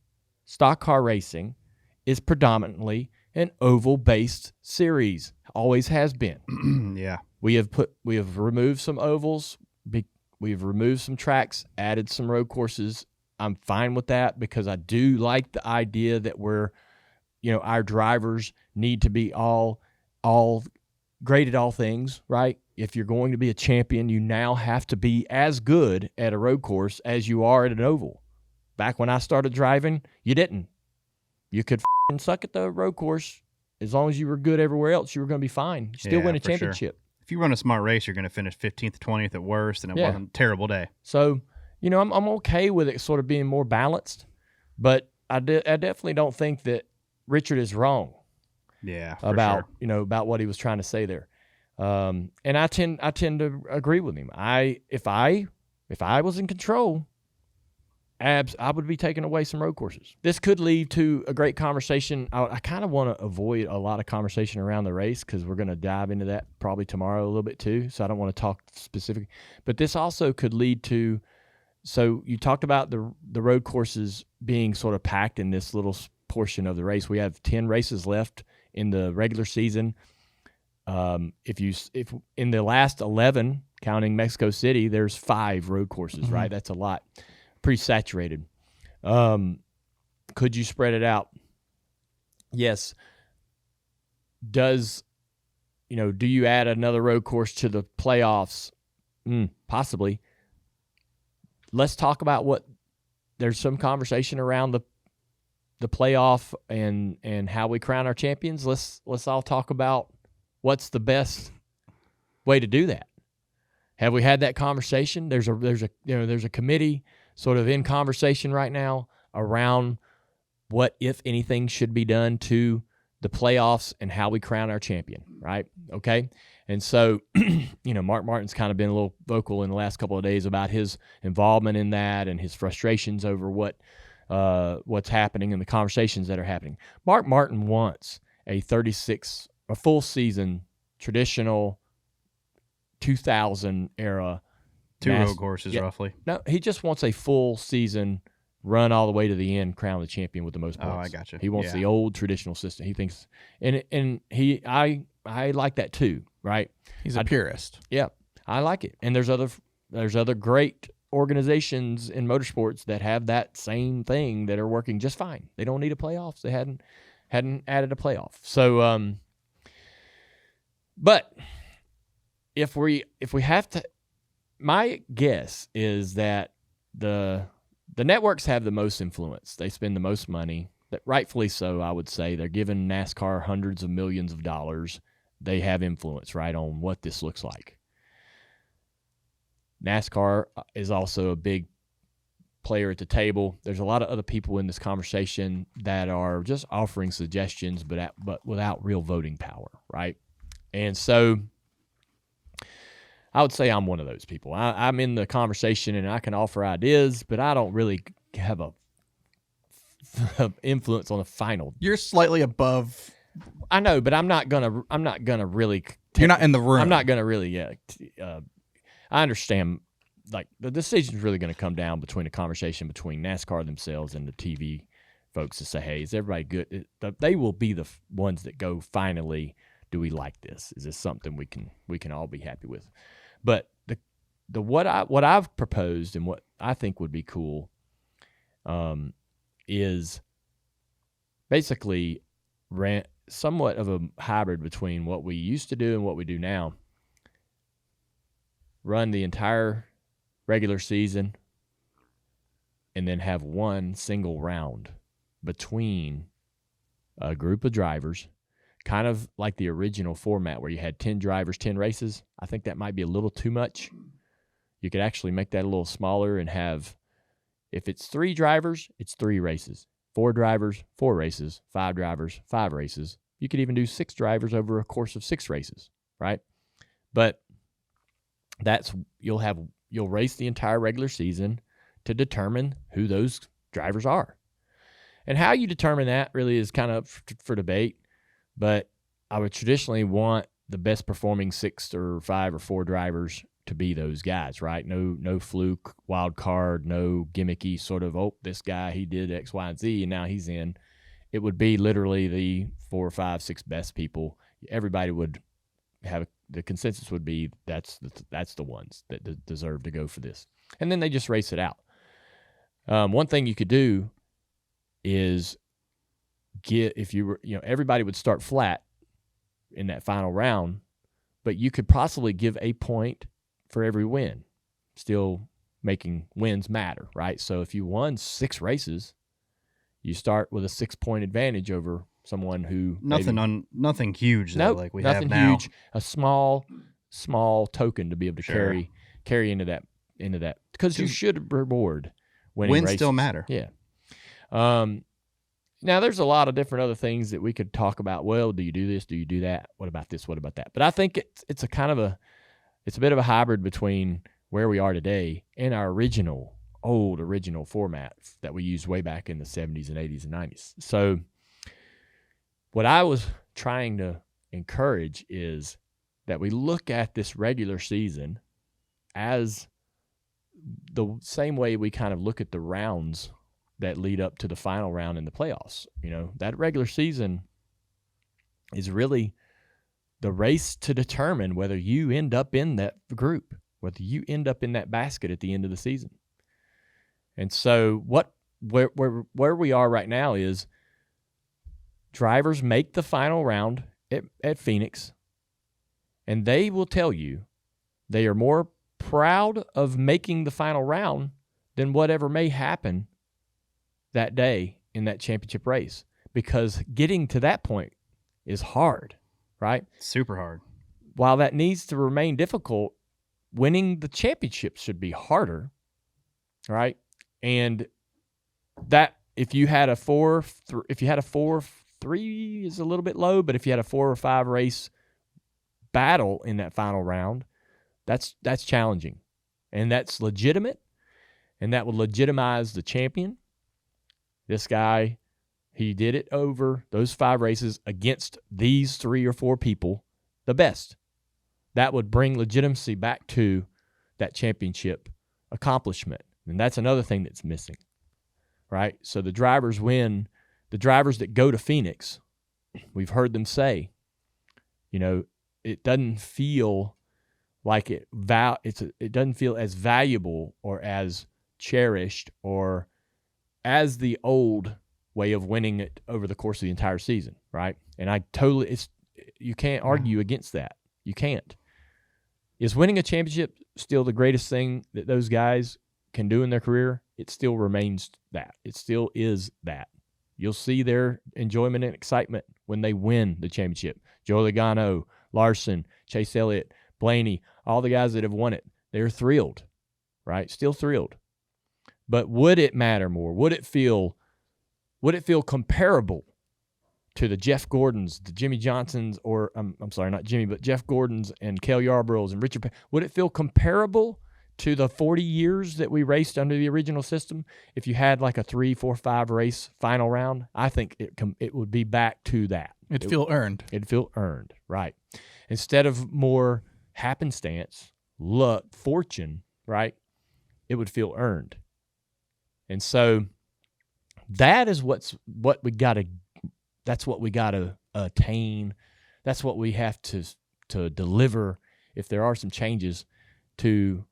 [SPEAKER 1] stock car racing, is predominantly an oval-based series. Always has been.
[SPEAKER 2] Yeah.
[SPEAKER 1] We have removed some ovals. We've removed some tracks, added some road courses. I'm fine with that because I do like the idea that our drivers need to be all great at all things, right? If you're going to be a champion, you now have to be as good at a road course as you are at an oval. Back when I started driving, you didn't. You could suck at the road course. As long as you were good everywhere else, you were going to be fine. You still win a championship.
[SPEAKER 2] Sure. If you run a smart race, you're going to finish 15th, 20th at worst, and it wasn't a terrible day.
[SPEAKER 1] So, I'm okay with it sort of being more balanced, but I definitely don't think that Richard is wrong.
[SPEAKER 2] Yeah,
[SPEAKER 1] about what he was trying to say there, and I tend to agree with him. If I was in control, I would be taking away some road courses. This could lead to a great conversation. I kind of want to avoid a lot of conversation around the race because we're going to dive into that probably tomorrow a little bit too. So I don't want to talk specific, but this also could lead to. So you talked about the road courses being sort of packed in this little portion of the race. We have 10 races left in the regular season. If in the last 11, counting Mexico City, there's 5 road courses, right? That's a lot. Pretty saturated. Could you spread it out? Yes. Do you add another road course to the playoffs? Possibly. Let's talk about there's some conversation around the playoff and how we crown our champions. Let's all talk about what's the best way to do that. Have we had that conversation? There's a committee sort of in conversation right now around what, if anything, should be done to the playoffs and how we crown our champion, right? Okay. And so, Mark Martin's kind of been a little vocal in the last couple of days about his involvement in that and his frustrations over what's happening and the conversations that are happening. Mark Martin wants a full season, traditional 2000 era.
[SPEAKER 2] 2 road courses, roughly.
[SPEAKER 1] No, he just wants a full season, run all the way to the end, crown the champion with the most points.
[SPEAKER 2] Oh, I got you.
[SPEAKER 1] He wants the old traditional system. He thinks, I like that too, right?
[SPEAKER 3] He's a purist.
[SPEAKER 1] Yeah, I like it. And there's other great organizations in motorsports that have that same thing that are working just fine. They don't need a playoffs. They hadn't added a playoff. So, but if we have to, my guess is that the networks have the most influence. They spend the most money. That rightfully so, I would say. They're giving NASCAR hundreds of millions of dollars. They have influence, right, on what this looks like. NASCAR is also a big player at the table. There's a lot of other people in this conversation that are just offering suggestions, but without real voting power, right? And so I would say I'm one of those people. I'm in the conversation and I can offer ideas, but I don't really have a influence on the final.
[SPEAKER 3] You're slightly above.
[SPEAKER 1] I know, but I'm not gonna really.
[SPEAKER 3] You're not in the room.
[SPEAKER 1] I'm not gonna really. I understand. Like the decision's really going to come down between a conversation between NASCAR themselves and the TV folks to say, "Hey, is everybody good?" They will be the ones that go. Finally, do we like this? Is this something we can all be happy with? But what I've proposed and what I think would be cool, is basically somewhat of a hybrid between what we used to do and what we do now. Run the entire regular season and then have one single round between a group of drivers, kind of like the original format where you had 10 drivers, 10 races. I think that might be a little too much. You could actually make that a little smaller and have, if it's 3 drivers, it's 3 races. 4 drivers, 4 races. 5 drivers, 5 races. You could even do 6 drivers over a course of 6 races, right? But you'll race the entire regular season to determine who those drivers are. And how you determine that really is kind of for debate, but I would traditionally want the best performing 6 or 5 or 4 drivers to be those guys, right? No fluke, wild card, no gimmicky sort of, oh, this guy, he did X, Y, and Z, and now he's in. It would be literally the 4, 5, 6 best people. Everybody would have the consensus would be that's the ones that deserve to go for this. And then they just race it out. One thing you could do is everybody would start flat in that final round, but you could possibly give a point for every win, still making wins matter, right? So if you won 6 races, you start with a 6-point advantage over someone who
[SPEAKER 2] nothing huge though, like we have now.
[SPEAKER 1] Nothing huge. A small token to be able to carry into that because you should reward winning
[SPEAKER 2] wins
[SPEAKER 1] races. Still matter. Yeah. Now there's a lot of different other things that we could talk about. Well, do you do this? Do you do that? What about this? What about that? But I think it's a bit of a hybrid between where we are today and our original format that we used way back in the 70s and 80s and 90s. So what I was trying to encourage is that we look at this regular season as the same way we kind of look at the rounds that lead up to the final round in the playoffs. That regular season is really the race to determine whether you end up in that group, whether you end up in that basket at the end of the season. And so where we are right now is drivers make the final round at Phoenix, and they will tell you they are more proud of making the final round than whatever may happen that day in that championship race, because getting to that point is hard, right?
[SPEAKER 2] Super hard.
[SPEAKER 1] While that needs to remain difficult, winning the championship should be harder, right? And that if you had a 4-3 is a little bit low, but if you had a 4 or 5 race battle in that final round, that's challenging, and that's legitimate, and that will legitimize the champion. This guy, he did it over those 5 races against these 3 or 4 people, the best. That would bring legitimacy back to that championship accomplishment, and that's another thing that's missing, right? So the drivers that go to Phoenix, we've heard them say, it doesn't feel like it doesn't feel as valuable or as cherished or as the old way of winning it over the course of the entire season, right? And you can't argue against that. You can't. Is winning a championship still the greatest thing that those guys can do in their career? It still remains that. It still is that. You'll see their enjoyment and excitement when they win the championship. Joe Logano, Larson, Chase Elliott, Blaney, all the guys that have won it, they're thrilled, right? Still thrilled. But would it matter more? Would it feel comparable to the Jeff Gordons, the Jimmy Johnsons, or I'm sorry, not Jimmy, but Jeff Gordons and Cale Yarboroughs and Richard? Would it feel comparable to the 40 years that we raced under the original system? If you had like a 3, 4, 5 race final round, I think it would be back to that.
[SPEAKER 3] It'd feel earned.
[SPEAKER 1] It'd feel earned, right? Instead of more happenstance, luck, fortune, right? It would feel earned. And so that is what we got to. That's what we got to attain. That's what we have to deliver. If there are some changes to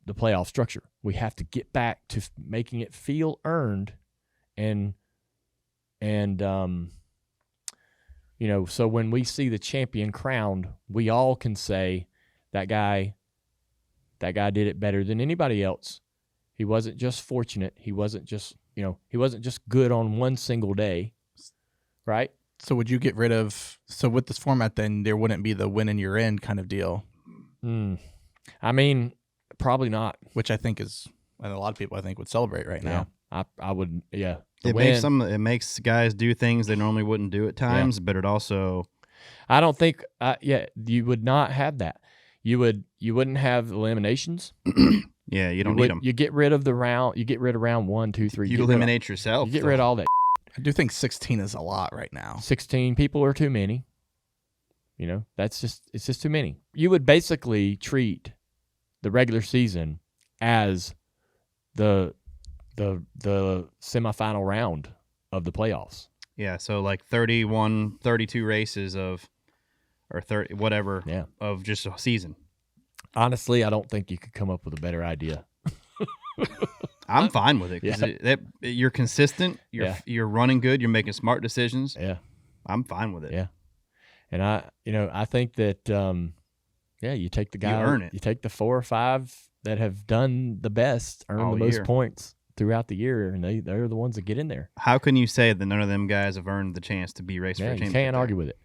[SPEAKER 1] the playoff structure, we have to get back to making it feel earned, and so when we see the champion crowned, we all can say that guy did it better than anybody else. He wasn't just fortunate. He wasn't just good on one single day, right?
[SPEAKER 3] So would you get rid of, with this format, then there wouldn't be the win and you're in kind of deal?
[SPEAKER 1] I mean, probably not.
[SPEAKER 3] Which I think is, and a lot of people I think would celebrate right now.
[SPEAKER 1] I would, yeah.
[SPEAKER 2] It makes guys do things they normally wouldn't do at times, but it also,
[SPEAKER 1] I don't think, you would not have that. You wouldn't have eliminations.
[SPEAKER 2] Yeah, you don't need them.
[SPEAKER 1] You get rid of the round. You get rid of round 1, 2, 3.
[SPEAKER 2] You eliminate yourself.
[SPEAKER 1] You get rid of all that.
[SPEAKER 3] I do think 16 is a lot right now.
[SPEAKER 1] 16 people are too many. It's just too many. You would basically treat the regular season as the semifinal round of the playoffs.
[SPEAKER 2] Yeah, so like 31, 32 races or 30, whatever, of just a season.
[SPEAKER 1] Honestly, I don't think you could come up with a better idea.
[SPEAKER 2] I'm fine with it because you're consistent. You're running good. You're making smart decisions.
[SPEAKER 1] Yeah,
[SPEAKER 2] I'm fine with it.
[SPEAKER 1] Yeah, and I think that you take the guy,
[SPEAKER 2] you earn it.
[SPEAKER 1] You take the 4 or 5 that have done the best, earn the most points throughout the year, and they're the ones that get in there.
[SPEAKER 2] How can you say that none of them guys have earned the chance to be raced for a championship?
[SPEAKER 1] You can't argue with it.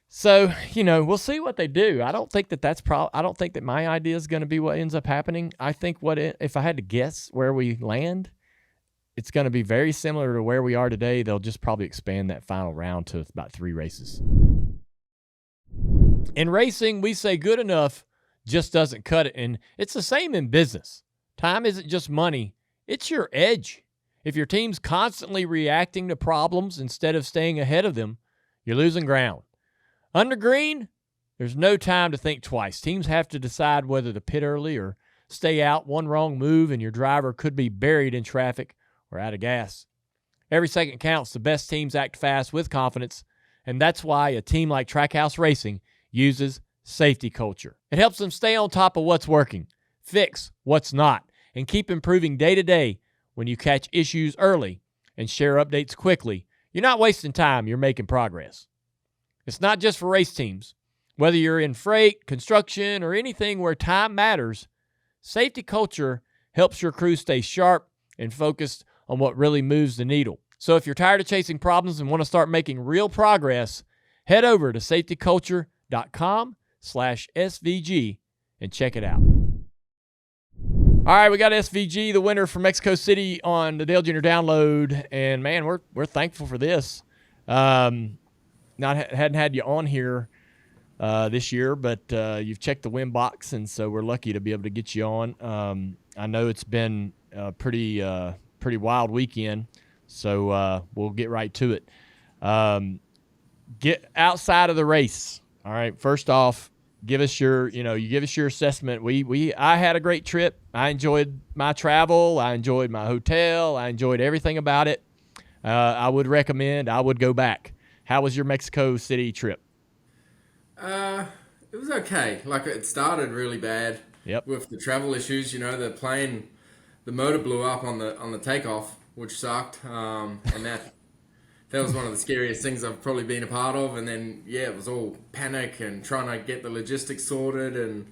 [SPEAKER 1] So, we'll see what they do. I don't think I don't think that my idea is going to be what ends up happening. I think if I had to guess where we land, it's going to be very similar to where we are today. They'll just probably expand that final round to about 3 races. In racing, we say good enough just doesn't cut it. And it's the same in business. Time isn't just money. It's your edge. If your team's constantly reacting to problems instead of staying ahead of them, you're losing ground. Under green, there's no time to think twice. Teams have to decide whether to pit early or stay out. One wrong move and your driver could be buried in traffic or out of gas. Every second counts. The best teams act fast with confidence, and that's why a team like Trackhouse Racing uses safety culture. It helps them stay on top of what's working, fix what's not, and keep improving day to day. When you catch issues early and share updates quickly, you're not wasting time, you're making progress. It's not just for race teams. Whether you're in freight, construction, or anything where time matters, safety culture helps your crew stay sharp and focused on what really moves the needle. So if you're tired of chasing problems and want to start making real progress, head over to safetyculture.com/SVG and check it out. All right, we got SVG, the winner from Mexico City, on the Dale Jr. Download, and man, we're thankful for this. Hadn't had you on here this year, but you've checked the win box, and so we're lucky to be able to get you on. I know it's been a pretty wild weekend, so we'll get right to it. Get outside of the race. All right, first off, give us your assessment. I had a great trip. I enjoyed my travel. I enjoyed my hotel. I enjoyed everything about it. I would recommend. I would go back. How was your Mexico City trip?
[SPEAKER 4] It It was okay. Like it started really bad
[SPEAKER 1] Yep.
[SPEAKER 4] with the travel issues. The plane, the motor blew up on the takeoff, which sucked. And that was one of the scariest things I've probably been a part of. And then it was all panic and trying to get the logistics sorted. And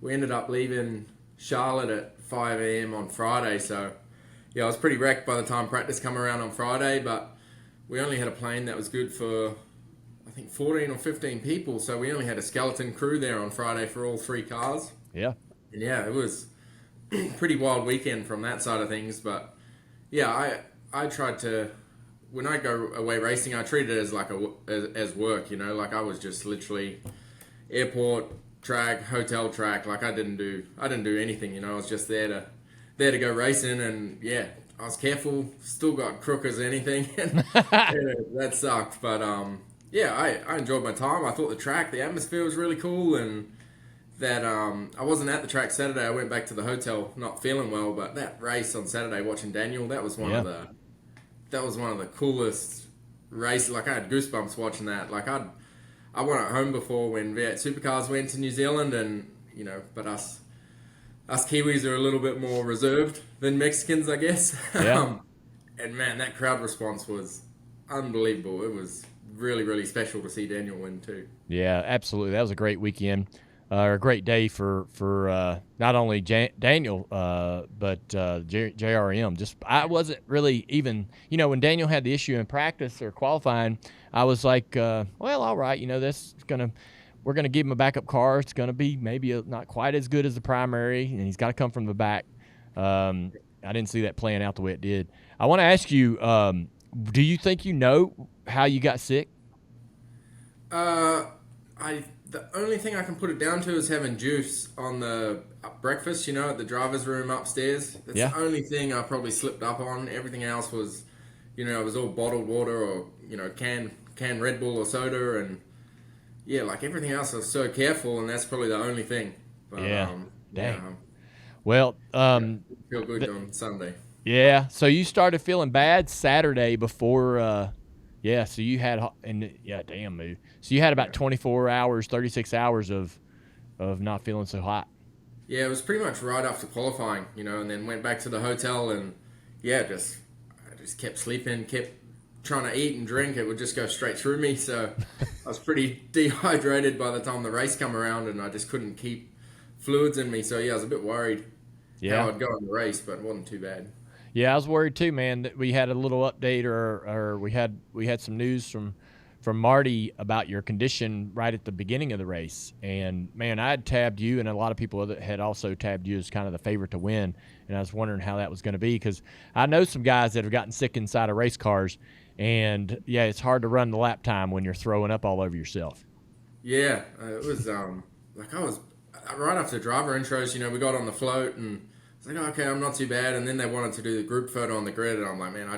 [SPEAKER 4] we ended up leaving Charlotte at 5 a.m. on Friday. So I was pretty wrecked by the time practice come around on Friday. But we only had a plane that was good for, I think, 14 or 15 people. So we only had a skeleton crew there on Friday for all 3 cars.
[SPEAKER 1] Yeah.
[SPEAKER 4] And it was a pretty wild weekend from that side of things. But I tried to, when I go away racing, I treat it as like as work, like I was just literally airport, track, hotel, track. Like I didn't do anything, I was just there to go racing. And I was careful, still got crook as anything. And that sucked. But I enjoyed my time. I thought the atmosphere was really cool. And that I wasn't at the track Saturday. I went back to the hotel not feeling well. But that race on Saturday, watching Daniel, that was one of the coolest races. Like I had goosebumps watching that. Like I went at home before when V8 Supercars went to New Zealand, and but us Kiwis are a little bit more reserved than Mexicans, I guess.
[SPEAKER 1] Yeah.
[SPEAKER 4] And man, that crowd response was unbelievable. It was really, really special to see Daniel win too.
[SPEAKER 1] Yeah, absolutely. That was a great weekend, or a great day for not only Daniel, but JRM. Just I wasn't really even, when Daniel had the issue in practice or qualifying, I was like, well, all right, we're gonna give him a backup car. It's gonna be maybe not quite as good as the primary, and he's got to come from the back. I didn't see that playing out the way it did. I want to ask you, do you think how you got sick?
[SPEAKER 4] The only thing I can put it down to is having juice on the breakfast, at the driver's room upstairs. That's the only thing I probably slipped up on. Everything else was, it was all bottled water or, canned Red Bull or soda. And, like everything else I was so careful, and that's probably the only thing. But,
[SPEAKER 1] dang. Well,
[SPEAKER 4] feel good on Sunday.
[SPEAKER 1] Yeah, so you started feeling bad Saturday before so you had move. So you had about 24 hours, 36 hours of not feeling so hot.
[SPEAKER 4] Yeah, it was pretty much right after qualifying, and then went back to the hotel and I just kept sleeping, kept trying to eat and drink. It would just go straight through me, so I was pretty dehydrated by the time the race come around, and I just couldn't keep fluids in me. So I was a bit worried how I'd go in the race, but it wasn't too bad.
[SPEAKER 1] Yeah, I was worried too, man. That we had a little update, or we had some news from Marty about your condition right at the beginning of the race. And man, I had tabbed you, and a lot of people had also tabbed you as kind of the favorite to win. And I was wondering how that was going to be, because I know some guys that have gotten sick inside of race cars, and it's hard to run the lap time when you're throwing up all over yourself.
[SPEAKER 4] Yeah, it was like I was right after driver intros. We got on the float and. Like, okay, I'm not too bad. And then they wanted to do the group photo on the grid, and I'm like, man,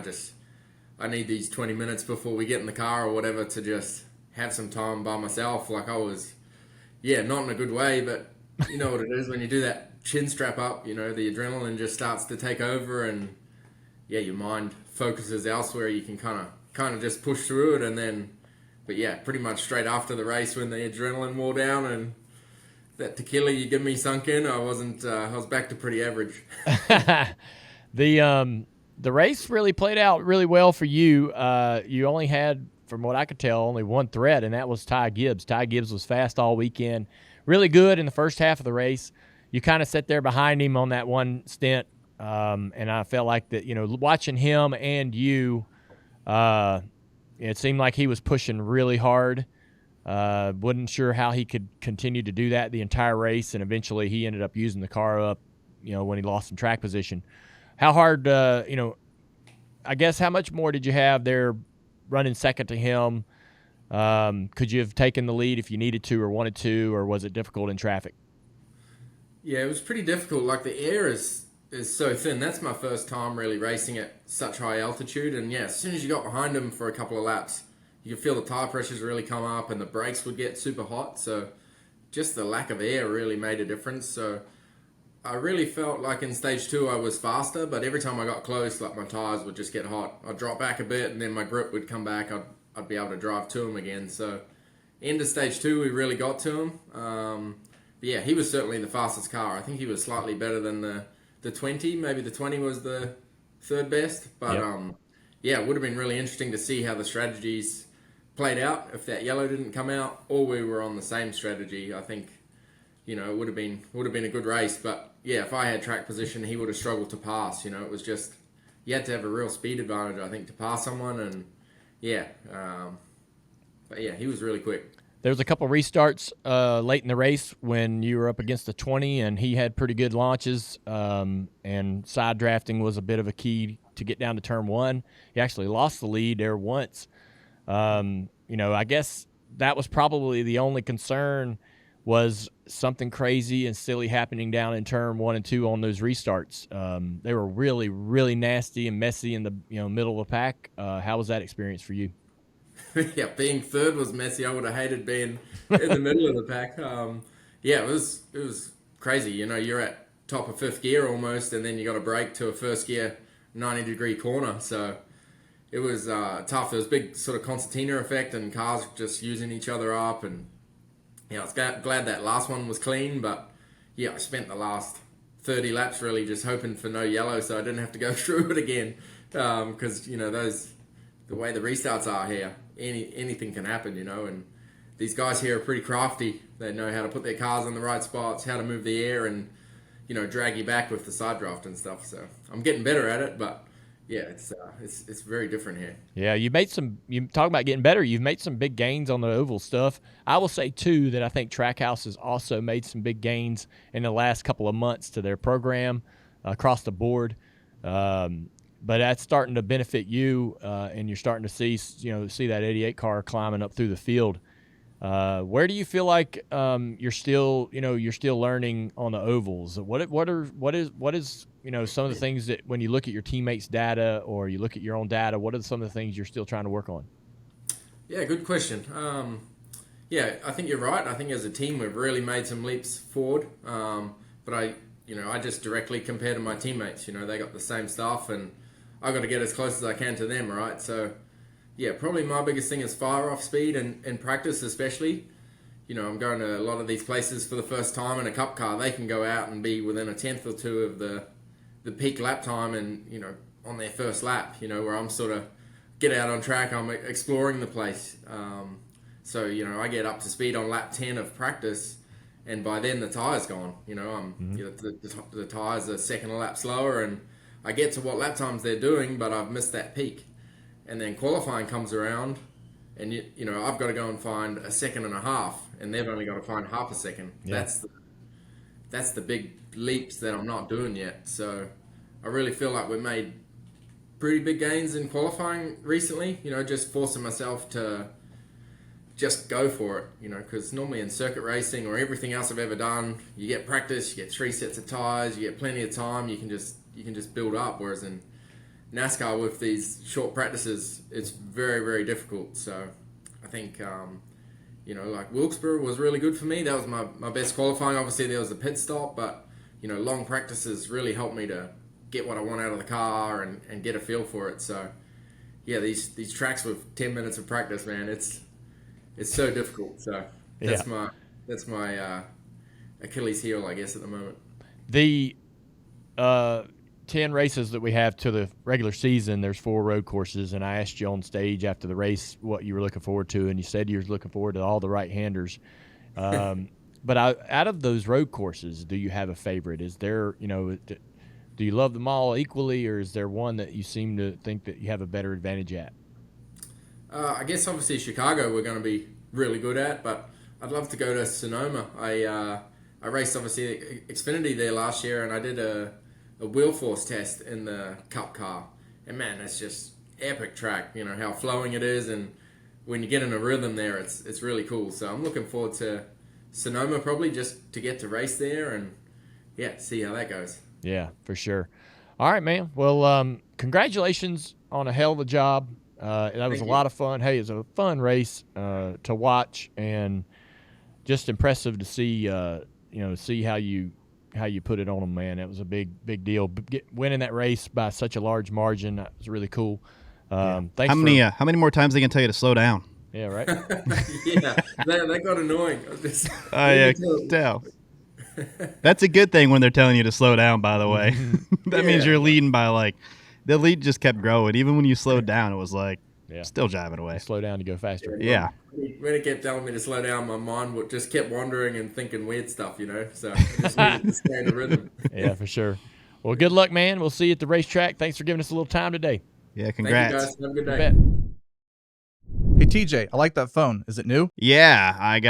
[SPEAKER 4] I need these 20 minutes before we get in the car or whatever to just have some time by myself. Like I was, not in a good way, but you know what it is when you do that chin strap up, the adrenaline just starts to take over, and your mind focuses elsewhere. You can kind of just push through it, and then, but pretty much straight after the race when the adrenaline wore down and that tequila you give me sunk in, I wasn't. I was back to pretty average.
[SPEAKER 1] The race really played out really well for you. You only had, from what I could tell, only one threat, and that was Ty Gibbs. Ty Gibbs was fast all weekend, really good in the first half of the race. You kind of sat there behind him on that one stint, and I felt like that. Watching him and you, it seemed like he was pushing really hard. Wasn't sure how he could continue to do that the entire race, and eventually he ended up using the car up, when he lost some track position. How hard, I guess, how much more did you have there running second to him? Could you have taken the lead if you needed to or wanted to, or was it difficult in traffic?
[SPEAKER 4] Yeah, it was pretty difficult. Like the air is so thin. That's my first time really racing at such high altitude, and as soon as you got behind him for a couple of laps, you could feel the tire pressures really come up and the brakes would get super hot. So just the lack of air really made a difference. So I really felt like in stage 2 I was faster, but every time I got close, like my tires would just get hot. I'd drop back a bit and then my grip would come back. I'd be able to drive to them again. So End of stage 2, we really got to him. But yeah, he was certainly the fastest car. I think he was slightly better than the 20. Maybe the 20 was the third best. But yeah, it would have been really interesting to see how the strategies played out if that yellow didn't come out, or we were on the same strategy. I think, you know, it would have been a good race. But yeah, if I had track position, he would have struggled to pass. You know, it was just, you had to have a real speed advantage, I think, to pass someone. And yeah, but yeah, he was really quick.
[SPEAKER 1] There was a couple restarts late in the race when you were up against the 20, and he had pretty good launches, and side drafting was a bit of a key to get down to turn 1. He actually lost the lead there once. You know, I guess that was probably the only concern, was something crazy and silly happening down in turn 1 and 2 on those restarts. They were really, really nasty and messy in the middle of the pack. How was that experience for you?
[SPEAKER 4] Yeah, being third was messy. I would have hated being in the middle of the pack. Yeah, it was crazy. You know, you're at top of fifth gear almost, and then you got to brake to a first gear 90-degree corner. So it was tough. There was big sort of concertina effect, and cars just using each other up. And yeah, I was glad that last one was clean. But yeah, I spent the last 30 laps really just hoping for no yellow, so I didn't have to go through it again. Because you know, the way the restarts are here, anything can happen, you know, and these guys here are pretty crafty. They know how to put their cars in the right spots, how to move the air, and, you know, drag you back with the side draft and stuff. So I'm getting better at it, but yeah, it's very different here.
[SPEAKER 1] Yeah, you talk about getting better. You've made some big gains on the oval stuff. I will say, too, that I think Trackhouse has also made some big gains in the last couple of months to their program across the board. But that's starting to benefit you, and you're starting to see that 88 car climbing up through the field. Where do you feel like you're still learning on the ovals? What is some of the things that when you look at your teammates' data or you look at your own data, what are some of the things you're still trying to work on?
[SPEAKER 4] Yeah, good question. Yeah, I think you're right. I think as a team we've really made some leaps forward. But I just directly compare to my teammates. You know, they got the same stuff, and I got to get as close as I can to them, right? So, yeah, probably my biggest thing is fire off speed and practice, especially. You know, I'm going to a lot of these places for the first time in a cup car. They can go out and be within a tenth or two of the peak lap time, and you know, on their first lap. You know, where I'm sort of get out on track, I'm exploring the place. So you know, I get up to speed on lap 10 of practice, and by then the tire's gone. You know, the tires are second a lap slower, and I get to what lap times they're doing, but I've missed that peak. And then qualifying comes around, and you know, I've got to go and find a second and a half, and they've only got to find half a second. Yeah. That's the big leaps that I'm not doing yet. So I really feel like we've made pretty big gains in qualifying recently. You know, just forcing myself to just go for it. You know, because normally in circuit racing or everything else I've ever done, you get practice, you get 3 sets of tires, you get plenty of time, you can just build up. Whereas in NASCAR with these short practices, it's very, very difficult. So I think, you know, like Wilkesboro was really good for me. That was my best qualifying. Obviously, there was a pit stop, but, you know, long practices really helped me to get what I want out of the car and get a feel for it. So, yeah, these tracks with 10 minutes of practice, man, it's so difficult. So that's my Achilles heel, I guess, at the moment.
[SPEAKER 1] The 10 races that we have to the regular season, there's 4 road courses, and I asked you on stage after the race what you were looking forward to, and you said you were looking forward to all the right-handers. But out of those road courses, do you have a favorite? Is there, you know, do you love them all equally, or is there one that you seem to think that you have a better advantage at?
[SPEAKER 4] I guess obviously Chicago we're going to be really good at, but I'd love to go to Sonoma. I raced obviously Xfinity there last year, and I did a wheel force test in the Cup car, and man, it's just epic track. You know how flowing it is, and when you get in a rhythm there, it's really cool. So I'm looking forward to Sonoma probably just to get to race there and see how that goes.
[SPEAKER 1] Yeah, for sure. All right, man. Well, congratulations on a hell of a job. That was a lot of fun. Hey, it was a fun race to watch, and just impressive to see. See how you put it on them, man. That was a big deal. Winning that race by such a large margin, that was really cool.
[SPEAKER 2] How many more times are they gonna tell you to slow down?
[SPEAKER 1] Yeah, right.
[SPEAKER 4] Yeah, that got annoying. I was just,
[SPEAKER 2] Yeah, tell. That's a good thing when they're telling you to slow down, by the way. That means
[SPEAKER 4] Yeah.
[SPEAKER 2] you're leading by the lead just kept growing. Even when you slowed down, it was
[SPEAKER 1] Yeah.
[SPEAKER 2] still driving away.
[SPEAKER 1] You slow down to go faster.
[SPEAKER 2] Yeah.
[SPEAKER 4] When it kept telling me to slow down, my mind just kept wandering and thinking weird stuff, So I just needed to stay in a rhythm.
[SPEAKER 1] Yeah, for sure. Well, good luck, man. We'll see you at the racetrack. Thanks for giving us a little time today.
[SPEAKER 2] Yeah,
[SPEAKER 4] Thank
[SPEAKER 2] congrats.
[SPEAKER 4] you guys. Have a good
[SPEAKER 1] You
[SPEAKER 4] day.
[SPEAKER 1] bet.
[SPEAKER 3] Hey TJ, I like that phone. Is it new?
[SPEAKER 2] Yeah, I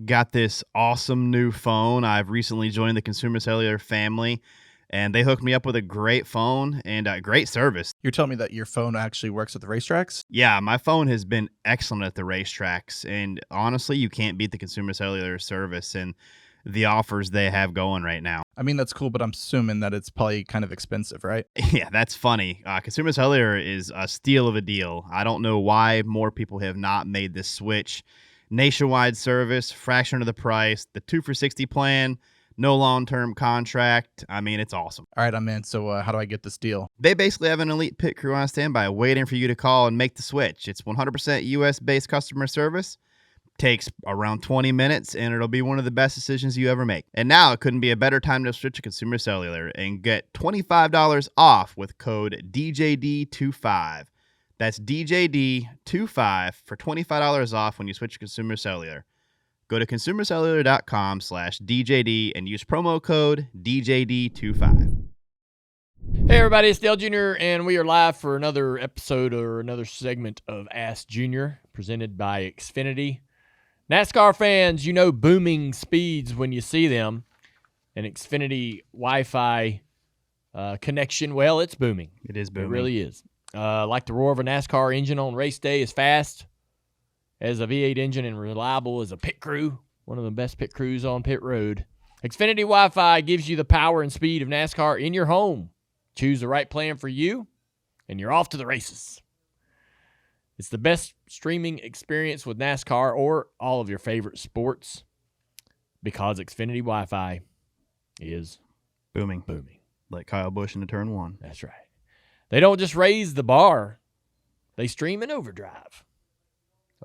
[SPEAKER 2] got this awesome new phone. I've recently joined the Consumer Cellular family, and they hooked me up with a great phone and great service.
[SPEAKER 3] You're telling me that your phone actually works at the racetracks?
[SPEAKER 2] Yeah, my phone has been excellent at the racetracks, and honestly, you can't beat the Consumer Cellular service and the offers they have going right now.
[SPEAKER 3] I mean, that's cool, but I'm assuming that it's probably kind of expensive, right?
[SPEAKER 2] Yeah, that's funny. Consumer Cellular is a steal of a deal. I don't know why more people have not made this switch. Nationwide service, fraction of the price, the 2 for $60 plan, no long-term contract. I mean, it's awesome.
[SPEAKER 3] All right, I'm in. So how do I get this deal?
[SPEAKER 2] They basically have an elite pit crew on standby waiting for you to call and make the switch. It's 100% US-based customer service. Takes around 20 minutes, and it'll be one of the best decisions you ever make. And now it couldn't be a better time to switch to Consumer Cellular and get $25 off with code DJD25. That's DJD25 for $25 off when you switch to Consumer Cellular. Go to consumercellular.com/DJD and use promo code DJD25.
[SPEAKER 1] Hey, everybody, it's Dale Jr., and we are live for another episode or another segment of Ask Junior, presented by Xfinity. NASCAR fans, you know booming speeds when you see them. An Xfinity Wi-Fi connection, well, it's booming.
[SPEAKER 2] It is booming.
[SPEAKER 1] It really is. Like the roar of a NASCAR engine on race day, is fast as a V8 engine and reliable as a pit crew. One of the best pit crews on pit road. Xfinity Wi-Fi gives you the power and speed of NASCAR in your home. Choose the right plan for you, and you're off to the races. It's the best streaming experience with NASCAR or all of your favorite sports because Xfinity Wi-Fi is
[SPEAKER 2] booming. Like Kyle Busch into turn 1.
[SPEAKER 1] That's right. They don't just raise the bar. They stream in overdrive.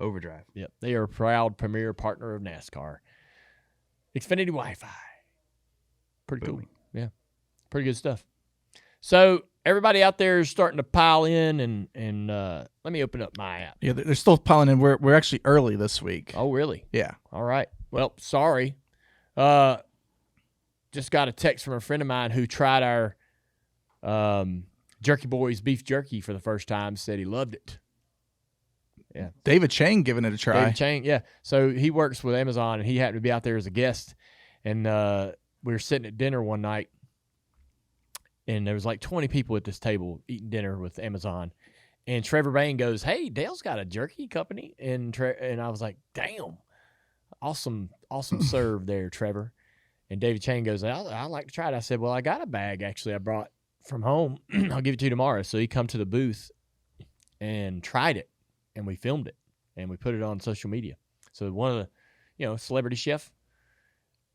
[SPEAKER 1] Yep. They are a proud premier partner of NASCAR. Xfinity Wi-Fi. Pretty
[SPEAKER 2] booming.
[SPEAKER 1] Cool. Yeah. Pretty good stuff. So everybody out there is starting to pile in, and let me open up my app.
[SPEAKER 3] Yeah, they're still piling in. We're actually early this week.
[SPEAKER 1] Oh, really?
[SPEAKER 3] Yeah.
[SPEAKER 1] All right. Well, sorry. Just got a text from a friend of mine who tried our Jerky Boys beef jerky for the first time. Said he loved it. Yeah.
[SPEAKER 3] David Chang giving it a try.
[SPEAKER 1] David Chang, yeah. So he works with Amazon, and he happened to be out there as a guest. And we were sitting at dinner one night, and there was like 20 people at this table eating dinner with Amazon. And Trevor Bain goes, "Hey, Dale's got a jerky company." And I was like, "Damn, awesome serve there, Trevor." And David Chang goes, I'd like to try it. I said, "Well, I got a bag actually I brought from home. I'll give it to you tomorrow." So he come to the booth and tried it, and we filmed it, and we put it on social media. So one of the, celebrity chef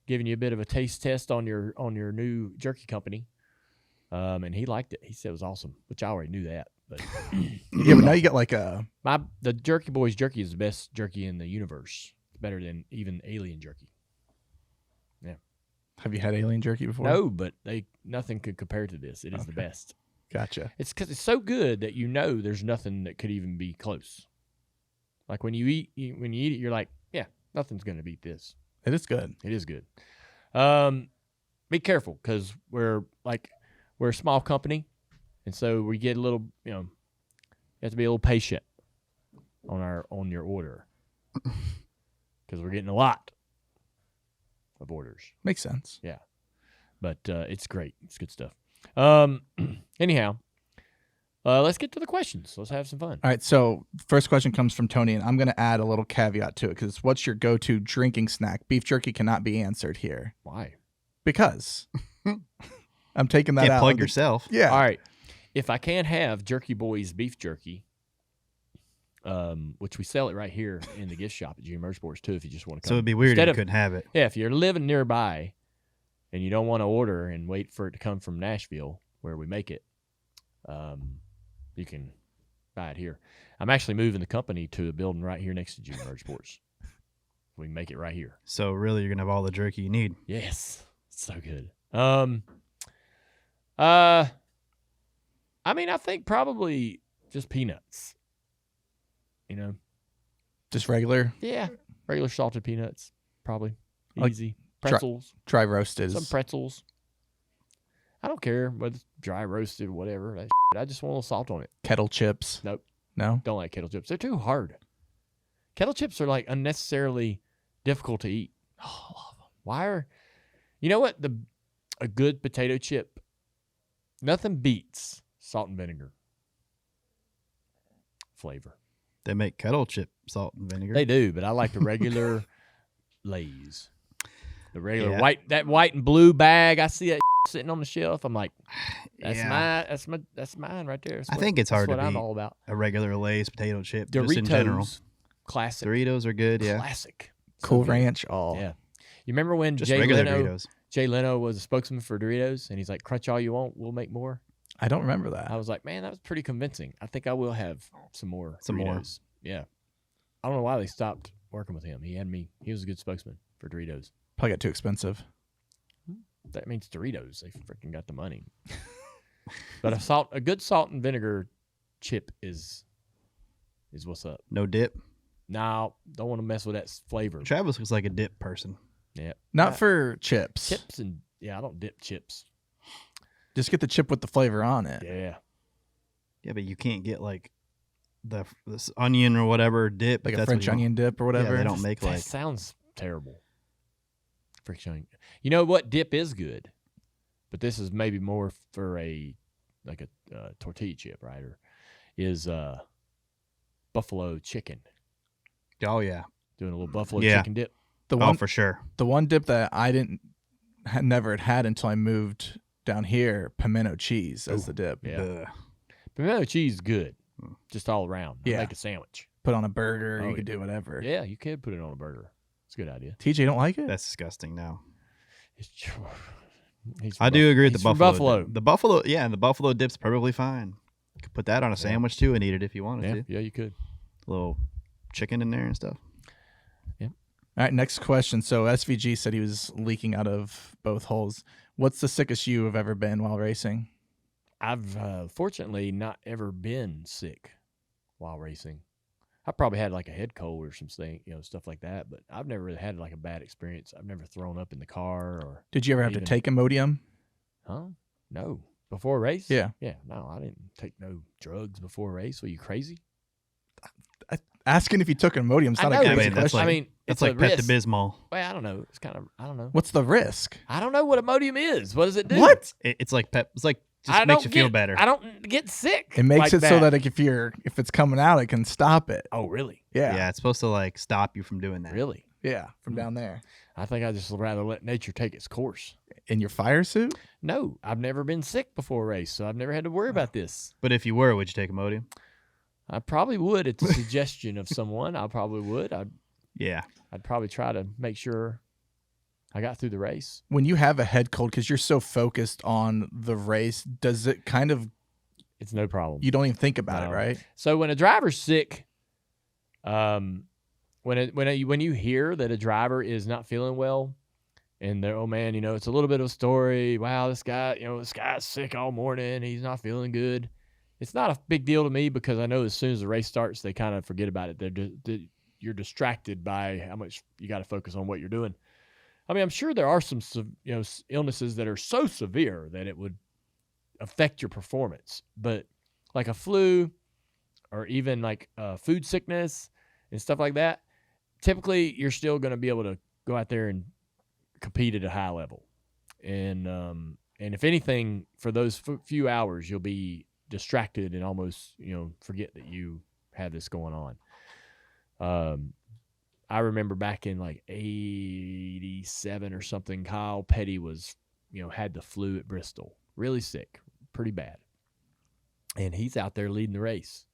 [SPEAKER 1] giving you a bit of a taste test on your new jerky company. And he liked it. He said it was awesome, which I already knew that. But
[SPEAKER 3] yeah, but now you got like
[SPEAKER 1] the Jerky Boys jerky is the best jerky in the universe. It's better than even alien jerky. Yeah.
[SPEAKER 3] Have you had alien jerky before?
[SPEAKER 1] No, but nothing could compare to this. It is the best.
[SPEAKER 3] Gotcha.
[SPEAKER 1] It's because it's so good that there's nothing that could even be close. Like when you eat it, you're like, yeah, nothing's gonna beat this.
[SPEAKER 3] It is good.
[SPEAKER 1] It is good. Be careful because we're a small company, and so we get a little, you have to be a little patient on your order because we're getting a lot of orders.
[SPEAKER 3] Makes sense.
[SPEAKER 1] Yeah, but it's great. It's good stuff. Anyhow, let's get to the questions. Let's have some fun.
[SPEAKER 3] All right. So first question comes from Tony, and I'm going to add a little caveat to it because what's your go-to drinking snack? Beef jerky cannot be answered here.
[SPEAKER 1] Why?
[SPEAKER 3] Because I'm taking that
[SPEAKER 2] Can't
[SPEAKER 3] out.
[SPEAKER 2] plug yourself.
[SPEAKER 3] Yeah.
[SPEAKER 1] All right. If I can't have Jerky Boys beef jerky, which we sell it right here in the gift shop at Junior Motorsports too, if you just want to come.
[SPEAKER 2] So it'd be weird if
[SPEAKER 1] Instead
[SPEAKER 2] you
[SPEAKER 1] of-
[SPEAKER 2] couldn't have it.
[SPEAKER 1] Yeah, if you're living nearby and you don't want to order and wait for it to come from Nashville where we make it, you can buy it here. I'm actually moving the company to a building right here next to Junior Motorsports. We can make it right here.
[SPEAKER 2] So really, you're gonna have all the jerky you need.
[SPEAKER 1] Yes, so good. I mean, I think probably just peanuts. You know,
[SPEAKER 3] Just regular
[SPEAKER 1] yeah, regular salted peanuts, probably
[SPEAKER 3] Like
[SPEAKER 1] easy. Pretzels,
[SPEAKER 3] dry roasted.
[SPEAKER 1] some pretzels. I don't care whether it's dry roasted, whatever. That I just want a little salt on it.
[SPEAKER 3] Kettle chips.
[SPEAKER 1] Nope.
[SPEAKER 3] No?
[SPEAKER 1] Don't like kettle chips. They're too hard. Kettle chips are like unnecessarily difficult to eat. Oh, I love them. Why are, you know what? A good potato chip, nothing beats salt and vinegar flavor.
[SPEAKER 2] They make kettle chip salt and vinegar.
[SPEAKER 1] They do, but I like the regular Lay's. The regular
[SPEAKER 2] Yeah.
[SPEAKER 1] white and blue bag. I see that sitting on the shelf. I'm like, that's
[SPEAKER 2] Yeah.
[SPEAKER 1] that's mine right there. That's
[SPEAKER 2] I think it's hard
[SPEAKER 1] that's
[SPEAKER 2] to
[SPEAKER 1] what I'm
[SPEAKER 2] beat
[SPEAKER 1] all about.
[SPEAKER 2] A regular Lay's potato chip,
[SPEAKER 1] Doritos,
[SPEAKER 2] just in general.
[SPEAKER 1] classic.
[SPEAKER 2] Doritos are good, yeah.
[SPEAKER 1] Classic.
[SPEAKER 3] Cool
[SPEAKER 1] So good.
[SPEAKER 3] Ranch. Oh.
[SPEAKER 1] Yeah. You remember when
[SPEAKER 2] Just
[SPEAKER 1] Jay
[SPEAKER 2] regular
[SPEAKER 1] Leno
[SPEAKER 2] Doritos.
[SPEAKER 1] Jay Leno was a spokesman for Doritos, and he's like, crunch all you want, we'll make more.
[SPEAKER 3] I don't remember that.
[SPEAKER 1] I was like, man, that was pretty convincing. I think I will have some more
[SPEAKER 2] Some more.
[SPEAKER 1] Doritos. Yeah. I don't know why they stopped working with him. He was a good spokesman for Doritos.
[SPEAKER 3] Probably got too expensive.
[SPEAKER 1] That means Doritos. They freaking got the money. But a good salt and vinegar chip is what's up.
[SPEAKER 2] No dip.
[SPEAKER 1] Now, don't want to mess with that flavor.
[SPEAKER 2] Travis looks like a dip person.
[SPEAKER 1] Yeah.
[SPEAKER 3] Not for chips.
[SPEAKER 1] Chips and I don't dip chips.
[SPEAKER 3] Just get the chip with the flavor on it.
[SPEAKER 1] Yeah.
[SPEAKER 2] Yeah, but you can't get like this onion or whatever dip.
[SPEAKER 3] Like
[SPEAKER 2] if
[SPEAKER 3] a
[SPEAKER 2] that's what
[SPEAKER 3] French
[SPEAKER 2] you want.
[SPEAKER 3] onion dip or whatever.
[SPEAKER 2] Yeah, they don't make
[SPEAKER 1] That
[SPEAKER 2] like
[SPEAKER 1] sounds terrible. Friction. You know what? Dip is good, but this is maybe more for a tortilla chip, right? Or is buffalo chicken.
[SPEAKER 2] Oh yeah.
[SPEAKER 1] Doing a little buffalo
[SPEAKER 2] Yeah.
[SPEAKER 1] chicken dip.
[SPEAKER 3] The
[SPEAKER 2] Oh,
[SPEAKER 3] one
[SPEAKER 2] for sure.
[SPEAKER 3] the one dip that I never had until I moved down here, pimento cheese as the dip.
[SPEAKER 1] Yeah.
[SPEAKER 2] Ugh.
[SPEAKER 1] Pimento cheese is good, just all around.
[SPEAKER 3] Yeah.
[SPEAKER 1] Make a sandwich.
[SPEAKER 3] Put on a burger,
[SPEAKER 1] Oh,
[SPEAKER 3] you could do whatever.
[SPEAKER 1] Yeah, you could put it on a burger. It's a good idea.
[SPEAKER 3] TJ don't like it?
[SPEAKER 2] That's disgusting now.
[SPEAKER 1] I
[SPEAKER 2] I do agree with the
[SPEAKER 1] from
[SPEAKER 2] buffalo.
[SPEAKER 1] Buffalo.
[SPEAKER 2] Dip. The buffalo, yeah, and the buffalo dip's perfectly fine. You could put that on a sandwich too and eat it if you wanted to.
[SPEAKER 1] Yeah, you could.
[SPEAKER 2] A little chicken in there and stuff.
[SPEAKER 3] All right, next question. So SVG said he was leaking out of both holes. What's the sickest you have ever been while racing?
[SPEAKER 1] I've fortunately not ever been sick while racing. I probably had like a head cold or something, stuff like that. But I've never really had like a bad experience. I've never thrown up in the car or.
[SPEAKER 3] Did you ever have to
[SPEAKER 1] Even-
[SPEAKER 3] take Imodium?
[SPEAKER 1] Huh? No. Before a race?
[SPEAKER 3] Yeah.
[SPEAKER 1] Yeah. No, I didn't take no drugs before a race. Were you crazy?
[SPEAKER 3] Asking if you took Imodium is
[SPEAKER 1] I
[SPEAKER 3] not
[SPEAKER 1] know,
[SPEAKER 3] a
[SPEAKER 2] I
[SPEAKER 3] crazy
[SPEAKER 2] mean, that's
[SPEAKER 3] question.
[SPEAKER 2] like-
[SPEAKER 1] I mean,
[SPEAKER 2] That's
[SPEAKER 1] it's
[SPEAKER 2] like
[SPEAKER 1] a
[SPEAKER 2] Pepto
[SPEAKER 1] risk.
[SPEAKER 2] Bismol.
[SPEAKER 1] Well, I don't know. It's kind of, I don't know.
[SPEAKER 3] What's the risk?
[SPEAKER 1] I don't know what Imodium is. What does it do?
[SPEAKER 3] What?
[SPEAKER 2] It's like It's like
[SPEAKER 1] I
[SPEAKER 2] just makes
[SPEAKER 1] don't
[SPEAKER 2] you feel
[SPEAKER 1] get-
[SPEAKER 2] better.
[SPEAKER 1] I don't get sick.
[SPEAKER 3] It makes
[SPEAKER 1] like
[SPEAKER 3] it so that like, if it's coming out, it can stop it.
[SPEAKER 1] Oh, really?
[SPEAKER 3] Yeah.
[SPEAKER 2] Yeah, it's supposed to like stop you from doing that.
[SPEAKER 1] Really?
[SPEAKER 3] Yeah, from down there.
[SPEAKER 1] I think I just rather let nature take its course.
[SPEAKER 3] In your fire suit?
[SPEAKER 1] No, I've never been sick before a race, so I've never had to worry about this.
[SPEAKER 2] But if you were, would you take Imodium?
[SPEAKER 1] I probably would at the suggestion of someone. I probably would.
[SPEAKER 2] Yeah.
[SPEAKER 1] I'd probably try to make sure I got through the race.
[SPEAKER 3] When you have a head cold, because you're so focused on the race, does it kind of,
[SPEAKER 1] It's no problem.
[SPEAKER 3] you don't even think about
[SPEAKER 1] No.
[SPEAKER 3] it, right?
[SPEAKER 1] So when a driver's sick, when you hear that a driver is not feeling well, and they're, oh man, it's a little bit of a story. Wow, this guy's sick all morning. He's not feeling good. It's not a big deal to me because I know as soon as the race starts, they kind of forget about it. You're distracted by how much you got to focus on what you're doing. I mean, I'm sure there are some illnesses that are so severe that it would affect your performance, but like a flu or even like food sickness and stuff like that, typically you're still going to be able to go out there and compete at a high level. And if anything, for those few hours, you'll be distracted and almost, forget that you have this going on. I remember back in like 87 or something, Kyle Petty was, had the flu at Bristol, really sick, pretty bad. And he's out there leading the race,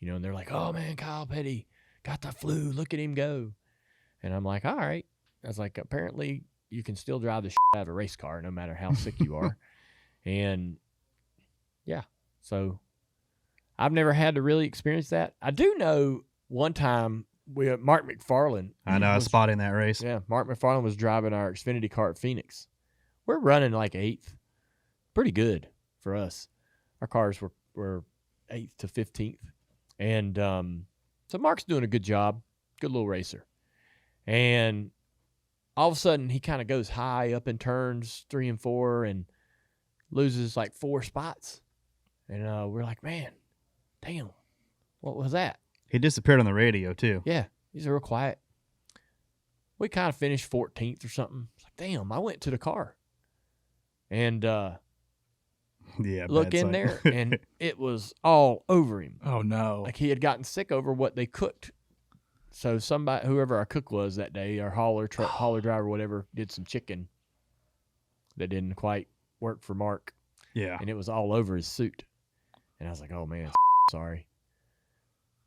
[SPEAKER 1] and they're like, oh man, Kyle Petty got the flu. Look at him go. And I'm like, all right. I was like, apparently you can still drive the shit out of a race car no matter how sick you are. And yeah, so I've never had to really experience that. I do know one time Mark McFarland.
[SPEAKER 2] I know, I was spotting that race.
[SPEAKER 1] Yeah, Mark McFarland was driving our Xfinity car at Phoenix. We're running like 8th. Pretty good for us. Our cars were 8th to 15th. And so Mark's doing a good job. Good little racer. And all of a sudden, he kind of goes high up in turns 3 and 4 and loses like 4 spots. And we're like, man, damn, what was that?
[SPEAKER 2] He disappeared on the radio, too.
[SPEAKER 1] Yeah, he's real quiet. We kind of finished 14th or something. It's like, damn, I went to the car. And
[SPEAKER 2] Yeah,
[SPEAKER 1] look in there, and it was all over him.
[SPEAKER 3] Oh, no.
[SPEAKER 1] Like he had gotten sick over what they cooked. So somebody, whoever our cook was that day, our hauler driver, whatever, did some chicken that didn't quite work for Mark.
[SPEAKER 2] Yeah.
[SPEAKER 1] And it was all over his suit. And I was like, oh, man, sorry.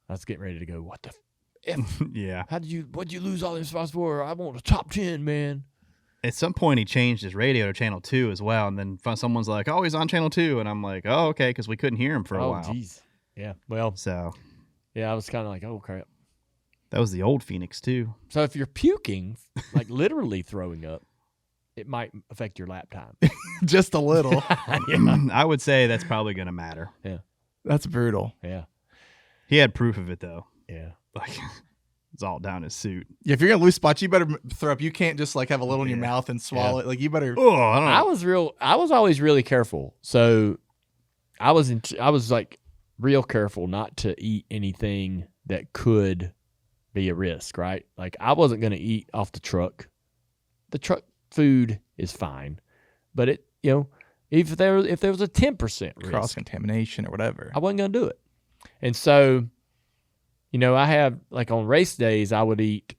[SPEAKER 1] I was getting ready to go, what the F?
[SPEAKER 2] Yeah.
[SPEAKER 1] What'd you lose all them spots for? I want a top 10, man.
[SPEAKER 2] At some point, he changed his radio to channel 2 as well. And then someone's like, oh, he's on channel 2. And I'm like, oh, okay, because we couldn't hear him for a while.
[SPEAKER 1] Oh, jeez. Yeah, well,
[SPEAKER 2] So
[SPEAKER 1] yeah, I was kind of like, oh, crap.
[SPEAKER 2] that was the old Phoenix, too.
[SPEAKER 1] So if you're puking, like literally throwing up, it might affect your lap time.
[SPEAKER 3] Just a little.
[SPEAKER 2] I would say that's probably going to matter.
[SPEAKER 1] Yeah.
[SPEAKER 3] That's brutal.
[SPEAKER 1] Yeah.
[SPEAKER 2] He had proof of it, though.
[SPEAKER 1] Yeah.
[SPEAKER 2] Like, it's all down his suit.
[SPEAKER 3] Yeah, if you're gonna lose spots, you better throw up. You can't just like have a little in your
[SPEAKER 2] Yeah.
[SPEAKER 3] mouth and swallow it. Like you better.
[SPEAKER 2] Oh, I don't know.
[SPEAKER 1] I was always really careful. So I was like real careful not to eat anything that could be a risk, right? Like I wasn't going to eat off the truck. The truck food is fine, but it, if there was a 10% risk,
[SPEAKER 3] Cross contamination or whatever.
[SPEAKER 1] I wasn't going to do it. And so, I have like on race days, I would eat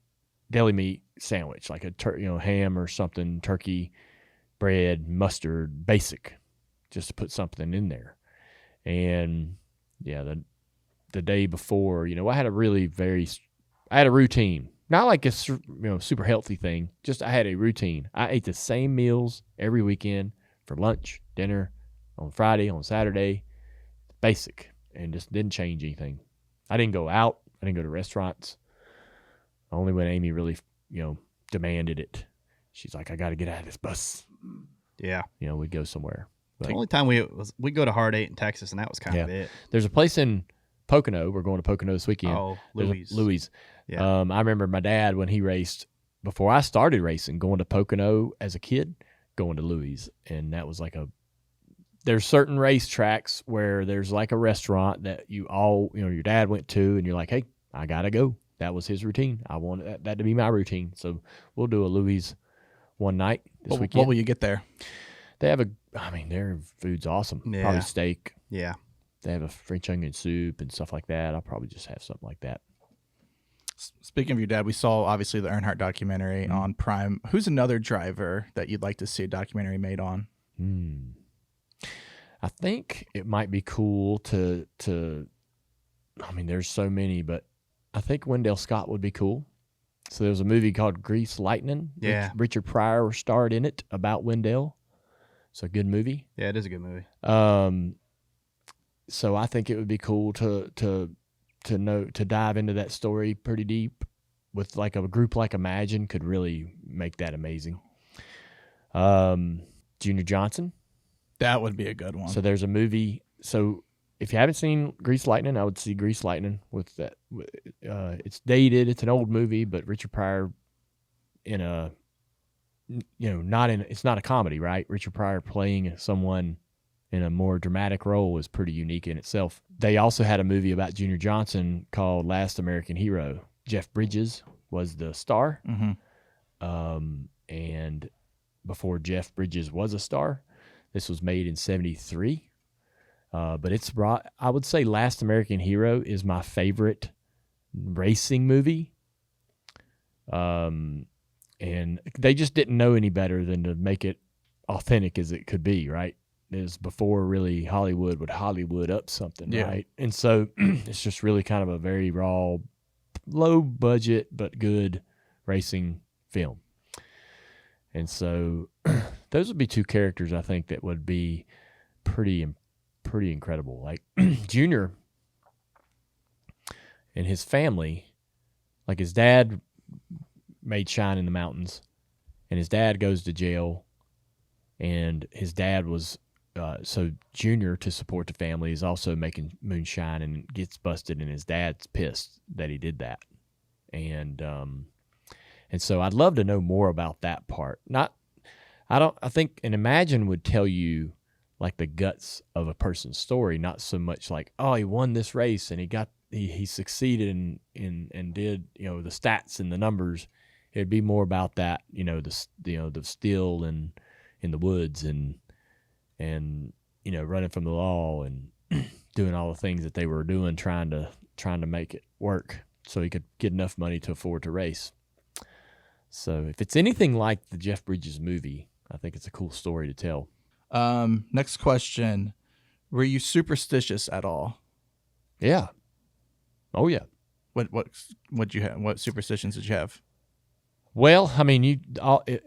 [SPEAKER 1] deli meat sandwich, like a ham or something, turkey, bread, mustard, basic, just to put something in there. And yeah, the day before, I had a routine, not like a super healthy thing. Just I had a routine. I ate the same meals every weekend for lunch, dinner, on Friday, on Saturday, basic, and just didn't change anything. I didn't go out. I didn't go to restaurants. Only when Amy really, demanded it. She's like, I got to get out of this bus.
[SPEAKER 2] Yeah.
[SPEAKER 1] We'd go somewhere.
[SPEAKER 2] The only time we go to Hard 8 in Texas, and that was kind of it.
[SPEAKER 1] There's a place in Pocono. We're going to Pocono this weekend.
[SPEAKER 2] Oh,
[SPEAKER 1] Louis.
[SPEAKER 2] Yeah.
[SPEAKER 1] I remember my dad when he raced, before I started racing, going to Pocono as a kid, going to Louis. And that was like there's certain racetracks where there's like a restaurant that your dad went to, and you're like, hey, I got to go. That was his routine. I wanted that to be my routine. So we'll do a Louis one night this weekend.
[SPEAKER 3] What will you get there?
[SPEAKER 1] They have their food's awesome.
[SPEAKER 2] Yeah.
[SPEAKER 1] Probably steak.
[SPEAKER 2] Yeah.
[SPEAKER 1] They have a French onion soup and stuff like that. I'll probably just have something like that.
[SPEAKER 3] Speaking of your dad, we saw obviously the Earnhardt documentary on Prime. Who's another driver that you'd like to see a documentary made on?
[SPEAKER 1] I think it might be cool to there's so many, but I think Wendell Scott would be cool. So there was a movie called Grease Lightning.
[SPEAKER 2] Yeah.
[SPEAKER 1] Richard Pryor starred in it about Wendell. It's a good movie.
[SPEAKER 2] Yeah, it is a good movie.
[SPEAKER 1] So I think it would be cool to dive into that story pretty deep with like a group like Imagine could really make that amazing. Junior Johnson.
[SPEAKER 3] That would be a good one.
[SPEAKER 1] So there's a movie. So if you haven't seen Grease Lightning, I would see Grease Lightning with that. It's dated. It's an old movie, but Richard Pryor in a, it's not a comedy, right? Richard Pryor playing someone in a more dramatic role is pretty unique in itself. They also had a movie about Junior Johnson called Last American Hero. Jeff Bridges was the star. And before Jeff Bridges was a star, this was made in 1973. But I would say Last American Hero is my favorite racing movie. And they just didn't know any better than to make it authentic as it could be, right? It was before really Hollywood would Hollywood up something, right? And so it's just really kind of a very raw, low budget, but good racing film. And so those would be two characters I think that would be pretty incredible. Like Junior, and his family, like his dad made shine in the mountains, and his dad goes to jail, and his dad was so Junior, to support the family, is also making moonshine and gets busted, and his dad's pissed that he did that, and so I'd love to know more about that part. I think an Imagine would tell you like the guts of a person's story, not so much like, oh, he won this race and he succeeded and did, the stats and the numbers. It'd be more about that, the steel and in the woods and running from the law and doing all the things that they were doing, trying to make it work so he could get enough money to afford to race. So if it's anything like the Jeff Bridges movie, I think it's a cool story to tell.
[SPEAKER 3] Next question. Were you superstitious at all?
[SPEAKER 1] Yeah. Oh yeah.
[SPEAKER 3] What you have? What superstitions did you have?
[SPEAKER 1] Well, I mean,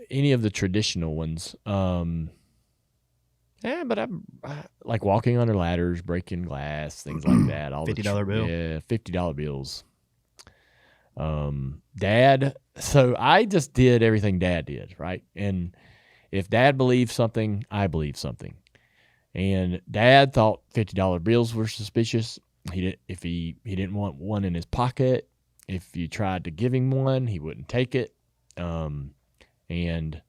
[SPEAKER 1] any of the traditional ones. Yeah, but I like walking under ladders, breaking glass, things like that. All
[SPEAKER 2] $50 bill.
[SPEAKER 1] Yeah, $50 bills. Dad. So I just did everything Dad did, right? And if Dad believed something, I believed something. And Dad thought $50 bills were suspicious. If he didn't want one in his pocket. If you tried to give him one, he wouldn't take it. And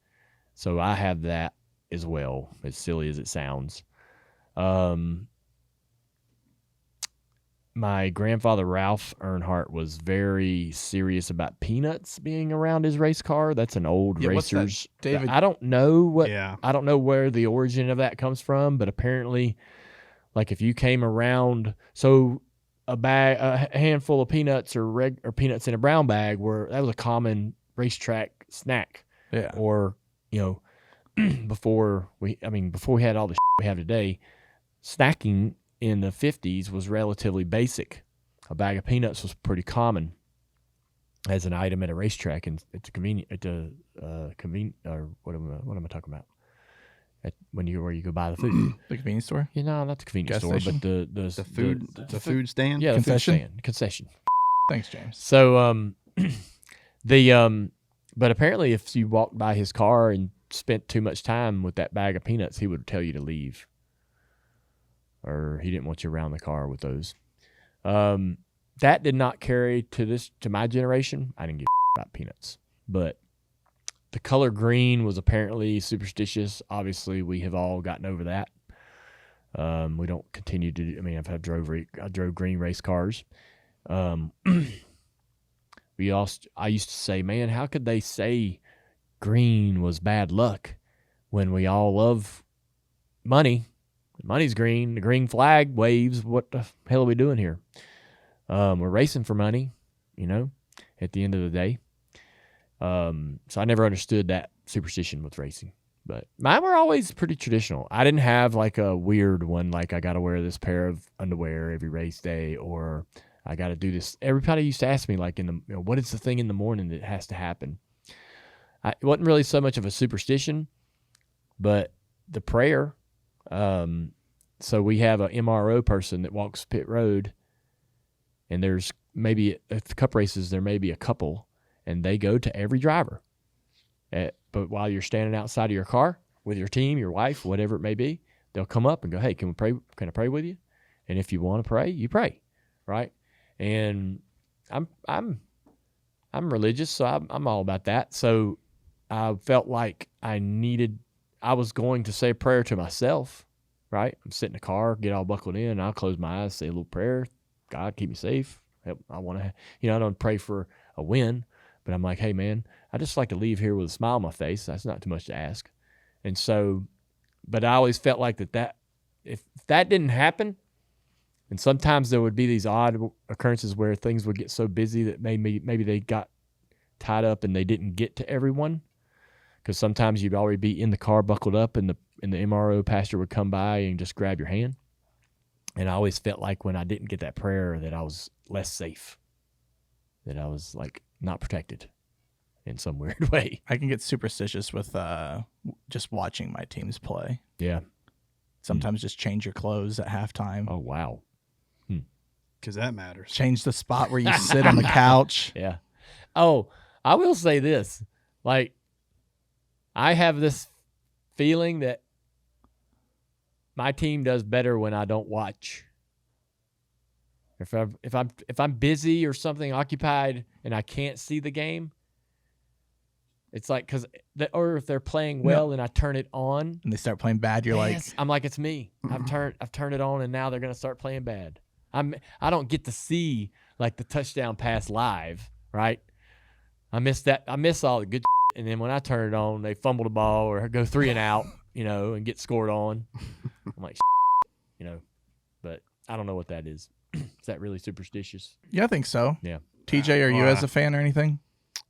[SPEAKER 1] so I have that as well, as silly as it sounds. My grandfather, Ralph Earnhardt, was very serious about peanuts being around his race car. That's an old racer's.
[SPEAKER 3] David?
[SPEAKER 1] I don't know
[SPEAKER 2] Yeah.
[SPEAKER 1] I don't know where the origin of that comes from, but apparently, like if you came around, so a handful of peanuts or peanuts in a brown bag that was a common racetrack snack.
[SPEAKER 3] Yeah.
[SPEAKER 1] Or, before we had all the we have today, snacking in the 50s was relatively basic. A bag of peanuts was pretty common as an item at a racetrack, and it's or what am I talking about? Where you go buy the food.
[SPEAKER 3] The convenience store?
[SPEAKER 1] Not the convenience
[SPEAKER 3] Gas
[SPEAKER 1] store,
[SPEAKER 3] station?
[SPEAKER 1] but
[SPEAKER 2] The food stand.
[SPEAKER 1] Yeah,
[SPEAKER 3] Concession?
[SPEAKER 1] the food stand. Concession.
[SPEAKER 3] Thanks, James.
[SPEAKER 1] So but apparently if you walked by his car and spent too much time with that bag of peanuts, he would tell you to leave. Or he didn't want you around the car with those. That did not carry to my generation. I didn't give about peanuts. But the color green was apparently superstitious. Obviously, we have all gotten over that. We don't continue to. I drove green race cars. I used to say, man, how could they say green was bad luck when we all love money? Money's green. The green flag waves. What the hell are we doing here? We're racing for money, at the end of the day. So I never understood that superstition with racing. But mine were always pretty traditional. I didn't have like a weird one, like I got to wear this pair of underwear every race day, or I got to do this. Everybody used to ask me, like, what is the thing in the morning that has to happen? It wasn't really so much of a superstition, but the prayer. So we have a MRO person that walks pit road, and there's maybe at the cup races, there may be a couple, and they go to every driver. But while you're standing outside of your car with your team, your wife, whatever it may be, they'll come up and go, hey, can I pray with you? And if you want to pray, you pray, right? And I'm religious, so I'm all about that. So I felt like I was going to say a prayer to myself, right? I'm sitting in the car, get all buckled in, I'll close my eyes, say a little prayer. God, keep me safe. I want to, I don't pray for a win, but I'm like, hey, man, I just like to leave here with a smile on my face. That's not too much to ask. And so, but I always felt like that if that didn't happen, and sometimes there would be these odd occurrences where things would get so busy that maybe they got tied up and they didn't get to everyone. Because sometimes you'd already be in the car buckled up, and the MRO pastor would come by and just grab your hand. And I always felt like when I didn't get that prayer that I was less safe, that I was like not protected in some weird way.
[SPEAKER 3] I can get superstitious with just watching my teams play.
[SPEAKER 1] Yeah.
[SPEAKER 3] Sometimes just change your clothes at halftime.
[SPEAKER 1] Oh, wow.
[SPEAKER 2] Because that matters.
[SPEAKER 3] Change the spot where you sit on the couch.
[SPEAKER 1] Yeah. Oh, I will say this. Like, I have this feeling that my team does better when I don't watch. If I'm busy or something occupied and I can't see the game, it's like or if they're playing well and I turn it on
[SPEAKER 3] And they start playing bad, you're like,
[SPEAKER 1] I'm like, it's me. I've turned it on and now they're gonna start playing bad. I don't get to see like the touchdown pass live, right? I miss that. I miss all the good and then when I turn it on, they fumble the ball or go 3 and out, and get scored on. I'm like, but I don't know what that is. Is that really superstitious?
[SPEAKER 3] yeah, I think so.
[SPEAKER 1] Yeah.
[SPEAKER 3] TJ, are you as a fan or anything?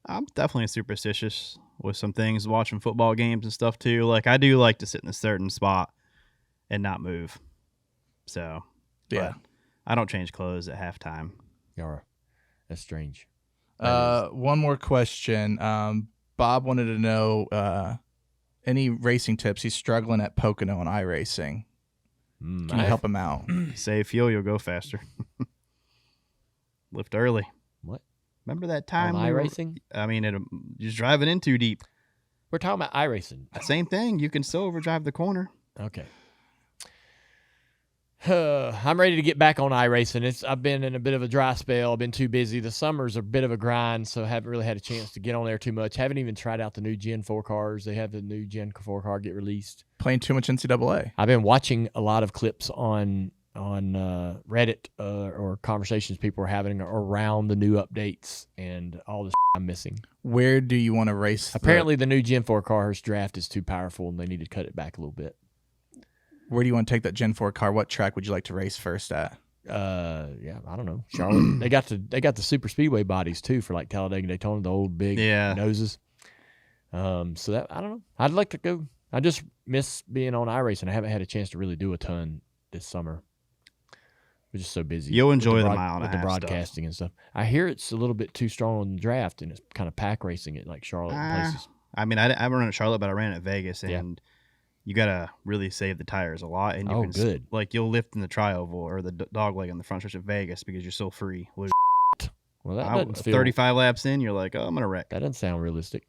[SPEAKER 2] I'm definitely superstitious with some things, watching football games and stuff too. Like I do like to sit in a certain spot and not move. So,
[SPEAKER 3] Yeah.
[SPEAKER 2] I don't change clothes at halftime.
[SPEAKER 1] Yara. That's strange.
[SPEAKER 3] One more question. Bob wanted to know any racing tips. He's struggling at Pocono on iRacing. Can you help him out?
[SPEAKER 2] Save fuel, you'll go faster. Lift early.
[SPEAKER 1] What?
[SPEAKER 2] Remember that time?
[SPEAKER 1] On iRacing?
[SPEAKER 2] You're just driving in too deep.
[SPEAKER 1] We're talking about iRacing.
[SPEAKER 2] Same thing. You can still overdrive the corner.
[SPEAKER 1] Okay. I'm ready to get back on iRacing. I've been in a bit of a dry spell. I've been too busy. The summer's a bit of a grind, so I haven't really had a chance to get on there too much. Haven't even tried out the new Gen 4 cars. They have the new Gen 4 car get released.
[SPEAKER 3] Playing too much NCAA.
[SPEAKER 1] I've been watching a lot of clips on Reddit or conversations people are having around the new updates and all the I'm missing.
[SPEAKER 3] Where do you want to race?
[SPEAKER 1] Apparently, the new Gen 4 car's draft is too powerful, and they need to cut it back a little bit.
[SPEAKER 3] Where do you want to take that Gen 4 car? What track would you like to race first at?
[SPEAKER 1] Yeah, I don't know. Charlotte. they got the super speedway bodies too for like Talladega, Daytona, the old big noses. So that I don't know. I'd like to go. I just miss being on iRacing. I haven't had a chance to really do a ton this summer. We're just so busy.
[SPEAKER 2] You'll enjoy the mile and a
[SPEAKER 1] with the
[SPEAKER 2] half
[SPEAKER 1] broadcasting and stuff. I hear it's a little bit too strong on the draft, and it's kind of pack racing at like Charlotte and places.
[SPEAKER 2] I ran at Charlotte, but I ran at Vegas, and you gotta really save the tires a lot. And you can
[SPEAKER 1] good.
[SPEAKER 2] Like you'll lift in the tri-oval or the dog leg on the front stretch at Vegas because you're so free.
[SPEAKER 1] Well, that doesn't feel,
[SPEAKER 2] 35 laps in, you're like, oh, I'm gonna wreck.
[SPEAKER 1] That doesn't sound realistic.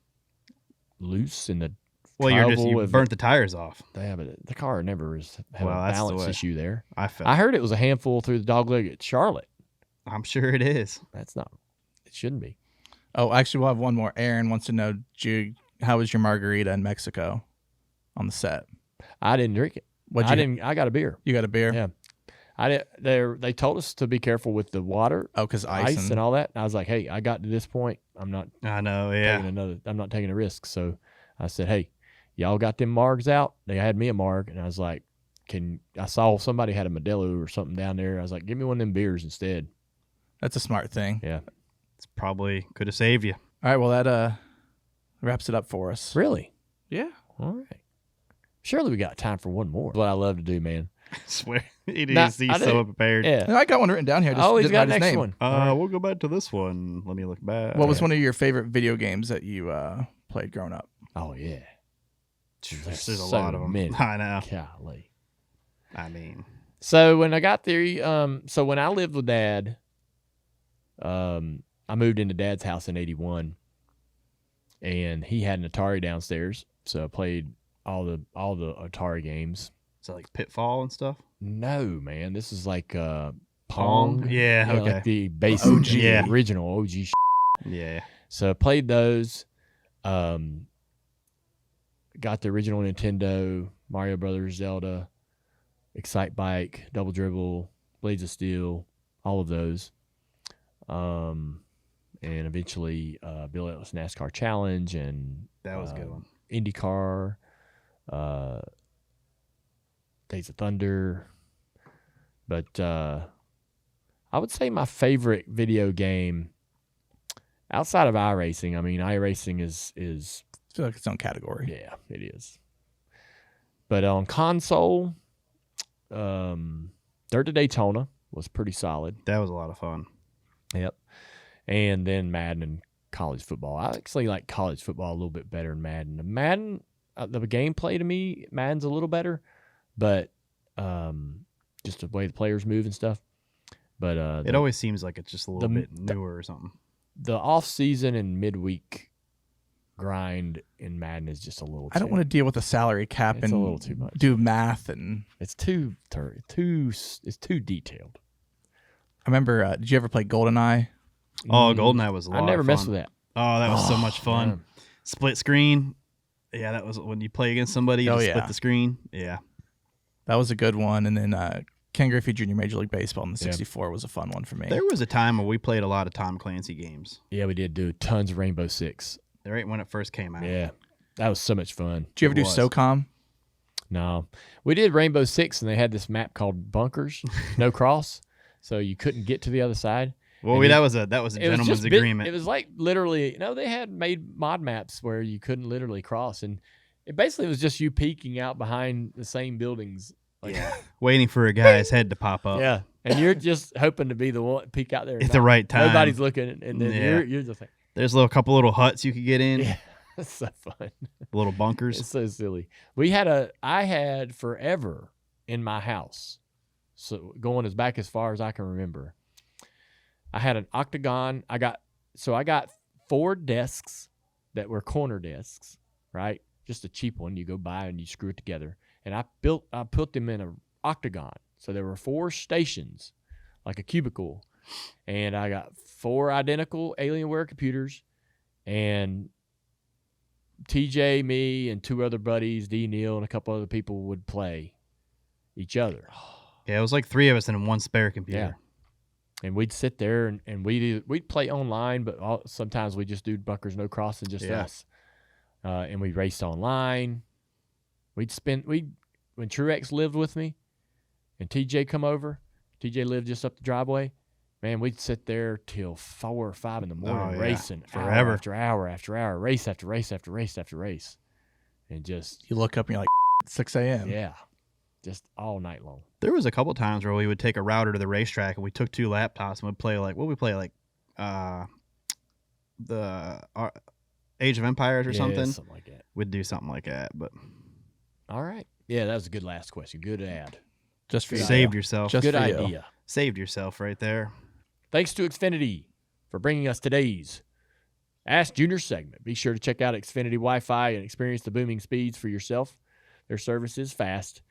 [SPEAKER 1] Loose in the
[SPEAKER 2] Well, you burnt the tires off.
[SPEAKER 1] Yeah, but the car never has had a
[SPEAKER 2] that's the
[SPEAKER 1] balance
[SPEAKER 2] way
[SPEAKER 1] issue there.
[SPEAKER 2] I
[SPEAKER 1] heard it was a handful through the dog leg at Charlotte.
[SPEAKER 2] I'm sure it is.
[SPEAKER 1] That's not. It shouldn't be.
[SPEAKER 3] Oh, actually, we'll have one more. Aaron wants to know, how was your margarita in Mexico on the set?
[SPEAKER 1] I didn't drink it. I got a beer.
[SPEAKER 3] You got a beer?
[SPEAKER 1] Yeah. They told us to be careful with the water.
[SPEAKER 3] Oh, because
[SPEAKER 1] ice and all that. And I was like, hey, I got to this point. I'm not.
[SPEAKER 2] I know. Yeah.
[SPEAKER 1] I'm not taking a risk. So I said, hey, y'all got them margs out? They had me a marg, and I was like, I saw somebody had a Modelo or something down there. I was like, give me one of them beers instead.
[SPEAKER 3] That's a smart thing.
[SPEAKER 1] Yeah.
[SPEAKER 2] It's probably could have saved you.
[SPEAKER 3] All right. Well, that wraps it up for us.
[SPEAKER 1] Really?
[SPEAKER 3] Yeah.
[SPEAKER 1] All right. Surely we got time for one more. What I love to do, man.
[SPEAKER 2] I swear. He's so prepared.
[SPEAKER 1] Yeah.
[SPEAKER 3] No, I got one written down here.
[SPEAKER 1] He's got
[SPEAKER 3] his
[SPEAKER 1] next
[SPEAKER 3] name.
[SPEAKER 1] one.
[SPEAKER 2] We'll go back to this one. Let me look back.
[SPEAKER 3] What was one of your favorite video games that you played growing up?
[SPEAKER 1] Oh, yeah.
[SPEAKER 2] There's a lot of them.
[SPEAKER 1] Many.
[SPEAKER 2] I know.
[SPEAKER 1] Golly.
[SPEAKER 2] I mean.
[SPEAKER 1] So when I got there, so when I lived with Dad, I moved into Dad's house in 81, and he had an Atari downstairs, so I played all the Atari games.
[SPEAKER 2] So like Pitfall and stuff?
[SPEAKER 1] No, man. This is like Pong.
[SPEAKER 2] Yeah, okay.
[SPEAKER 1] Like the basic, original OG shit.
[SPEAKER 2] Yeah.
[SPEAKER 1] So I played those. Got the original Nintendo, Mario Brothers, Zelda, Excite Bike, Double Dribble, Blades of Steel, all of those. And eventually Bill Ellis NASCAR Challenge and
[SPEAKER 2] that was a good one.
[SPEAKER 1] IndyCar, Days of Thunder. But I would say my favorite video game outside of iRacing, I mean, iRacing is
[SPEAKER 3] I feel like its own category.
[SPEAKER 1] Yeah, it is. But on console, Dirt to Daytona was pretty solid.
[SPEAKER 2] That was a lot of fun.
[SPEAKER 1] Yep. And then Madden and college football. I actually like college football a little bit better than Madden. The gameplay to me, Madden's a little better, but just the way the players move and stuff. But
[SPEAKER 2] it always seems like it's just a little bit newer or something.
[SPEAKER 1] The off season and midweek grind in Madden is just a little.
[SPEAKER 3] I don't want to deal with the salary cap
[SPEAKER 1] It's
[SPEAKER 3] and
[SPEAKER 1] a little too much.
[SPEAKER 3] do math, and
[SPEAKER 1] It's too detailed.
[SPEAKER 3] I remember. Did you ever play GoldenEye?
[SPEAKER 2] Oh, GoldenEye was a lot
[SPEAKER 1] I never
[SPEAKER 2] of
[SPEAKER 1] messed
[SPEAKER 2] fun.
[SPEAKER 1] with that.
[SPEAKER 2] Oh, that was so much fun.
[SPEAKER 1] Man.
[SPEAKER 2] Split screen. Yeah, that was when you play against somebody, you
[SPEAKER 3] Oh,
[SPEAKER 2] just
[SPEAKER 3] yeah.
[SPEAKER 2] split the screen. Yeah.
[SPEAKER 3] That was a good one. And then Ken Griffey Jr. Major League Baseball in the 64 was a fun one for me.
[SPEAKER 2] There was a time where we played a lot of Tom Clancy games.
[SPEAKER 1] Yeah, we did do tons of Rainbow Six.
[SPEAKER 2] Right when it first came out.
[SPEAKER 1] Yeah, that was so much fun.
[SPEAKER 3] Did you ever do
[SPEAKER 2] was.
[SPEAKER 3] SOCOM?
[SPEAKER 1] No, we did Rainbow Six, and they had this map called Bunkers, no cross, so you couldn't get to the other side.
[SPEAKER 2] Well,
[SPEAKER 1] And
[SPEAKER 2] that was a
[SPEAKER 1] It was
[SPEAKER 2] gentleman's
[SPEAKER 1] just
[SPEAKER 2] agreement.
[SPEAKER 1] It was like literally, they had made mod maps where you couldn't literally cross, and it basically was just you peeking out behind the same buildings. Like,
[SPEAKER 2] Waiting for a guy's head to pop up.
[SPEAKER 1] yeah, and you're just hoping to be the one peek out there
[SPEAKER 2] At the right time.
[SPEAKER 1] Nobody's looking, and then you're just like,
[SPEAKER 2] There's a couple little huts you could get in.
[SPEAKER 1] yeah, it's so fun.
[SPEAKER 2] Little bunkers.
[SPEAKER 1] It's so silly. I had forever in my house, so going as back as far as I can remember. I had an octagon. I got 4 desks that were corner desks, right? Just a cheap one you go buy and you screw it together. And I put them in an octagon. So there were 4 stations, like a cubicle. And I got 4 identical Alienware computers, and TJ, me, and 2 other buddies, D. Neal, and a couple other people would play each other.
[SPEAKER 2] Yeah, it was like 3 of us and 1 spare computer.
[SPEAKER 1] Yeah. And we'd sit there and we'd play online, but sometimes we just do bunkers, no crossing, just us. And we raced online. When Truex lived with me and TJ come over, TJ lived just up the driveway, man, we'd sit there till 4 or 5 in the morning racing
[SPEAKER 2] forever.
[SPEAKER 1] hour after hour after hour, race after race after race after race. And just,
[SPEAKER 3] You look up and you're like, 6 a.m.
[SPEAKER 1] yeah, just all night long.
[SPEAKER 2] There was a couple times where we would take a router to the racetrack and we took 2 laptops and would play the Age of Empires or something.
[SPEAKER 1] Something like that.
[SPEAKER 2] We'd do something like that, but
[SPEAKER 1] All right. Yeah, that was a good last question. Good ad.
[SPEAKER 3] Just for you.
[SPEAKER 2] saved yourself.
[SPEAKER 3] Just
[SPEAKER 1] Good
[SPEAKER 3] for you.
[SPEAKER 1] idea.
[SPEAKER 2] Saved yourself right there.
[SPEAKER 1] Thanks to Xfinity for bringing us today's Ask Junior segment. Be sure to check out Xfinity Wi-Fi and experience the booming speeds for yourself. Their service is fast.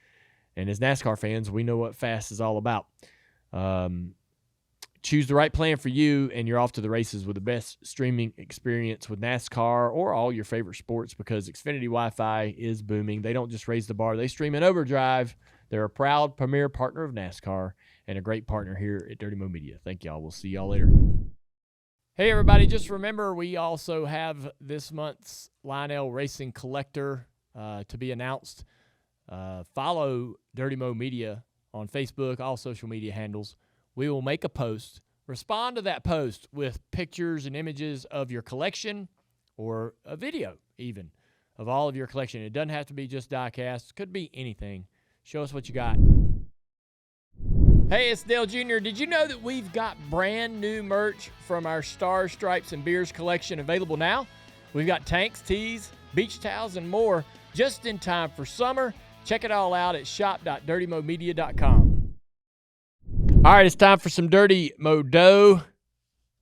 [SPEAKER 1] And as NASCAR fans, we know what fast is all about. Choose the right plan for you, and you're off to the races with the best streaming experience with NASCAR or all your favorite sports, because Xfinity Wi-Fi is booming. They don't just raise the bar. They stream in overdrive. They're a proud premier partner of NASCAR and a great partner here at Dirty Mo Media. Thank y'all. We'll see y'all later. Hey, everybody. Just remember, we also have this month's Lionel Racing Collector to be announced. Follow Dirty Mo Media on Facebook, all social media handles. We will make a post. Respond to that post with pictures and images of your collection, or a video even of all of your collection. It doesn't have to be just diecast. It could be anything. Show us what you got. Hey, it's Dale Jr. Did you know that we've got brand new merch from our Stars, Stripes, and Beers collection available now? We've got tanks, tees, beach towels, and more just in time for summer. Check it all out at shop.dirtymomedia.com. All right, it's time for some Dirty Mo-Do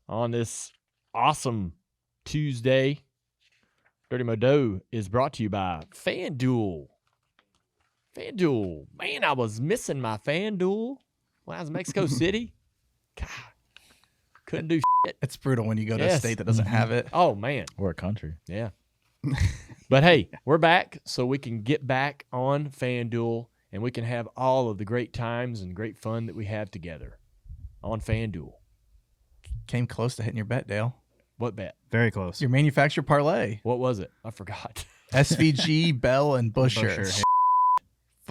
[SPEAKER 1] on this awesome Tuesday. Dirty Mo-Do is brought to you by FanDuel. FanDuel. Man, I was missing my FanDuel when I was in Mexico City. God, couldn't do shit.
[SPEAKER 3] It's brutal when you go to a state that doesn't have it.
[SPEAKER 1] Oh, man.
[SPEAKER 5] Or a country.
[SPEAKER 1] Yeah. But, hey, we're back, so we can get back on FanDuel, and we can have all of the great times and great fun that we have together on FanDuel.
[SPEAKER 3] Came close to hitting your bet, Dale.
[SPEAKER 1] What bet?
[SPEAKER 2] Very close.
[SPEAKER 3] Your manufacturer parlay.
[SPEAKER 1] What was it? I forgot.
[SPEAKER 3] SVG, Bell, and Busher.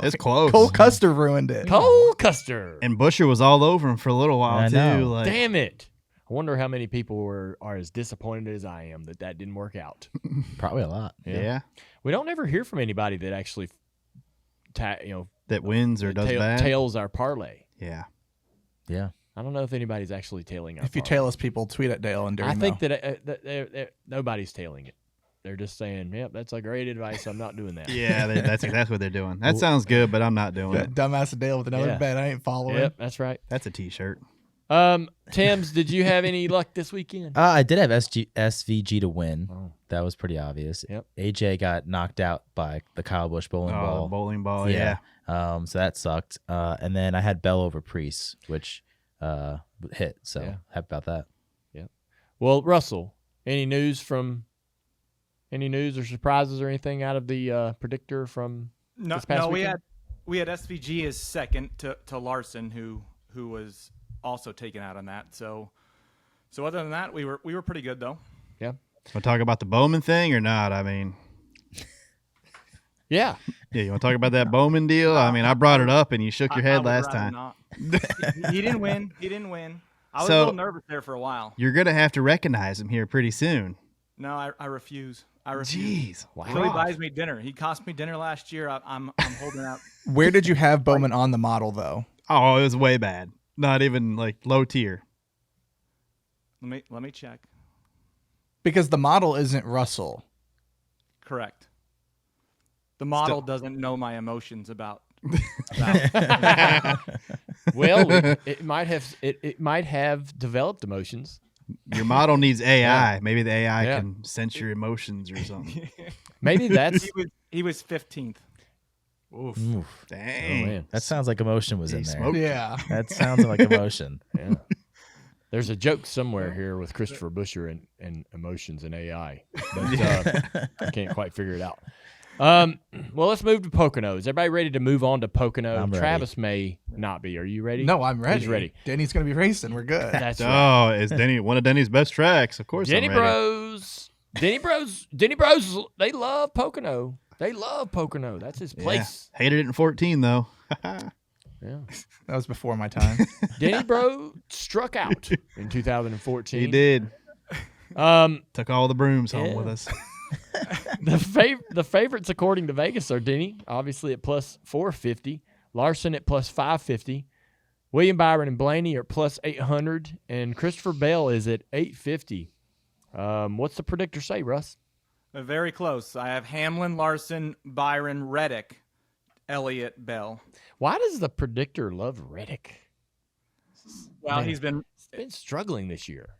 [SPEAKER 2] It's close.
[SPEAKER 3] Cole Custer ruined it.
[SPEAKER 1] Cole Custer.
[SPEAKER 2] And Busher was all over him for a little while,
[SPEAKER 5] I
[SPEAKER 2] too.
[SPEAKER 5] know.
[SPEAKER 2] Like,
[SPEAKER 1] Damn it. I wonder how many people are as disappointed as I am that didn't work out.
[SPEAKER 5] Probably a lot.
[SPEAKER 2] yeah.
[SPEAKER 1] We don't ever hear from anybody that actually,
[SPEAKER 2] That wins or does bad.
[SPEAKER 1] tails our parlay.
[SPEAKER 2] Yeah.
[SPEAKER 5] Yeah.
[SPEAKER 1] I don't know if anybody's actually tailing our
[SPEAKER 3] If you
[SPEAKER 1] parlay.
[SPEAKER 3] tail us, people, tweet at Dale and Dirty
[SPEAKER 1] I
[SPEAKER 3] Mo.
[SPEAKER 1] think that nobody's tailing it. They're just saying, yep, that's a great advice. I'm not doing that.
[SPEAKER 2] Yeah, that's exactly what they're doing. That sounds good, but I'm not doing
[SPEAKER 3] that
[SPEAKER 2] it.
[SPEAKER 3] dumbass Dale with another
[SPEAKER 1] Yeah.
[SPEAKER 3] bet I ain't following.
[SPEAKER 1] Yep, that's right.
[SPEAKER 2] That's a T-shirt.
[SPEAKER 1] Tim's, did you have any luck this weekend?
[SPEAKER 5] I did have SVG to win.
[SPEAKER 1] Oh.
[SPEAKER 5] That was pretty obvious.
[SPEAKER 1] Yep.
[SPEAKER 5] AJ got knocked out by the Kyle Busch bowling
[SPEAKER 2] Oh,
[SPEAKER 5] ball.
[SPEAKER 2] the bowling ball, yeah.
[SPEAKER 5] So that sucked. And then I had Bell over Priest, which hit. So
[SPEAKER 1] Yeah.
[SPEAKER 5] happy about that.
[SPEAKER 1] Yeah. Well, Russell, any news or surprises or anything out of the predictor from this past weekend?
[SPEAKER 6] we had SVG as second to Larson, who was also taken out on that. So other than that, we were pretty good though.
[SPEAKER 1] Yeah.
[SPEAKER 2] Want to talk about the Bowman thing or not? I mean,
[SPEAKER 1] Yeah.
[SPEAKER 2] yeah, you want to talk about that Bowman deal? I mean, I brought it up and you shook your
[SPEAKER 6] I
[SPEAKER 2] head
[SPEAKER 6] would
[SPEAKER 2] last
[SPEAKER 6] rather
[SPEAKER 2] time.
[SPEAKER 6] not. He didn't win. I was
[SPEAKER 2] So-
[SPEAKER 6] a little nervous there for a while.
[SPEAKER 2] You're gonna have to recognize him here pretty soon.
[SPEAKER 6] No, I refuse. I refuse.
[SPEAKER 2] Jeez,
[SPEAKER 1] Wow.
[SPEAKER 6] Until he buys me dinner. He cost me dinner last year. I'm holding out.
[SPEAKER 3] Where did you have Bowman on the model though?
[SPEAKER 2] Oh, it was way bad. Not even like low tier.
[SPEAKER 6] Let me check.
[SPEAKER 3] Because the model isn't Russell.
[SPEAKER 6] Correct. The model doesn't know my emotions about.
[SPEAKER 1] Well, it might have developed emotions.
[SPEAKER 2] Your model needs AI.
[SPEAKER 1] Yeah.
[SPEAKER 2] Maybe the AI
[SPEAKER 1] Yeah.
[SPEAKER 2] can sense your emotions or something.
[SPEAKER 1] Maybe that's
[SPEAKER 6] He was 15th.
[SPEAKER 2] Oof.
[SPEAKER 5] Oof.
[SPEAKER 2] Dang.
[SPEAKER 1] Oh, man.
[SPEAKER 5] That sounds like emotion was
[SPEAKER 2] He
[SPEAKER 5] in there.
[SPEAKER 2] smoked.
[SPEAKER 3] Yeah.
[SPEAKER 5] That sounds like emotion.
[SPEAKER 1] Yeah. There's a joke somewhere here with Christopher Busher and emotions and AI, but I can't quite figure it out. Well, let's move to Pocono. Is everybody ready to move on to Pocono?
[SPEAKER 5] I'm ready.
[SPEAKER 1] Travis may not be. Are you ready?
[SPEAKER 3] No, I'm ready.
[SPEAKER 1] He's ready.
[SPEAKER 3] Denny's gonna be racing. We're good.
[SPEAKER 1] That's right.
[SPEAKER 2] Oh, is Denny one of Denny's best tracks? Of course,
[SPEAKER 1] Denny
[SPEAKER 2] I'm ready.
[SPEAKER 1] Bros. They love Pocono. They love Pocono. That's his place.
[SPEAKER 2] Yeah. Hated it in 14 though.
[SPEAKER 1] Yeah.
[SPEAKER 3] That was before my time.
[SPEAKER 1] Denny Bro struck out in 2014.
[SPEAKER 2] He did. Took all the brooms home
[SPEAKER 1] Yeah.
[SPEAKER 2] with us.
[SPEAKER 1] The favorites according to Vegas are Denny, obviously at plus 450, Larson at plus 550, William Byron and Blaney are plus 800, and Christopher Bell is at 850. What's the predictor say, Russ?
[SPEAKER 6] Very close. I have Hamlin, Larson, Byron, Reddick, Elliott, Bell.
[SPEAKER 1] Why does the predictor love Reddick?
[SPEAKER 6] Well,
[SPEAKER 1] Man.
[SPEAKER 6] he's been
[SPEAKER 1] struggling this year.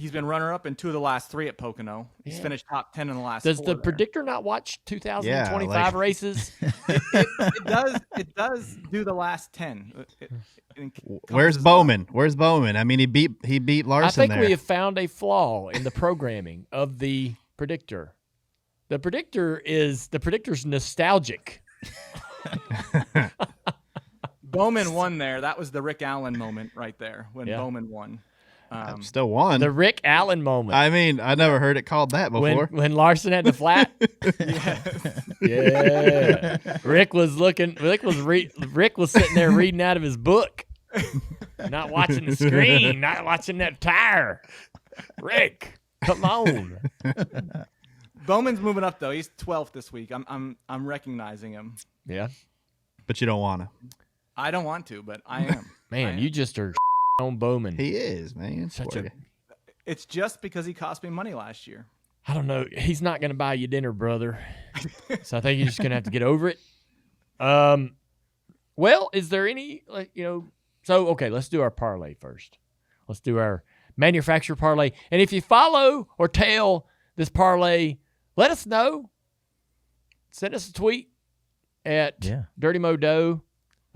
[SPEAKER 6] runner-up in 2 of the last 3 at Pocono. He's
[SPEAKER 1] Yeah.
[SPEAKER 6] finished top 10 in the last
[SPEAKER 1] Does
[SPEAKER 6] 4
[SPEAKER 1] the
[SPEAKER 6] there.
[SPEAKER 1] predictor not watch 2025
[SPEAKER 2] Yeah, like-
[SPEAKER 1] races?
[SPEAKER 6] It does do the last 10. It
[SPEAKER 2] Where's
[SPEAKER 6] encompasses
[SPEAKER 2] Bowman? Where's Bowman? I mean, he beat
[SPEAKER 1] I
[SPEAKER 2] Larson
[SPEAKER 1] think
[SPEAKER 2] there.
[SPEAKER 1] we have found a flaw in the programming of the predictor. The predictor's nostalgic.
[SPEAKER 6] Bowman won there. That was the Rick Allen moment right there when
[SPEAKER 1] Yeah.
[SPEAKER 6] Bowman won.
[SPEAKER 2] Still won.
[SPEAKER 1] The Rick Allen moment.
[SPEAKER 2] I mean, I never heard it called that before.
[SPEAKER 1] When Larson had the flat. Yeah. Rick was sitting there reading out of his book. Not watching the screen, not watching that tire. Rick, come on.
[SPEAKER 6] Bowman's moving up though. He's 12th this week. I'm recognizing him.
[SPEAKER 1] Yeah.
[SPEAKER 2] But you don't want to.
[SPEAKER 6] I don't want to, but I am.
[SPEAKER 1] Man, you just are on Bowman.
[SPEAKER 2] He is, man.
[SPEAKER 1] Such
[SPEAKER 2] Boy.
[SPEAKER 1] a
[SPEAKER 6] It's just because he cost me money last year.
[SPEAKER 1] I don't know. He's not going to buy you dinner, brother. So I think you're just going to have to get over it. Well, is there any, so, okay, let's do our parlay first. Let's do our manufacturer parlay. And if you follow or tail this parlay, let us know. Send us a tweet at Dirty Mo Doe,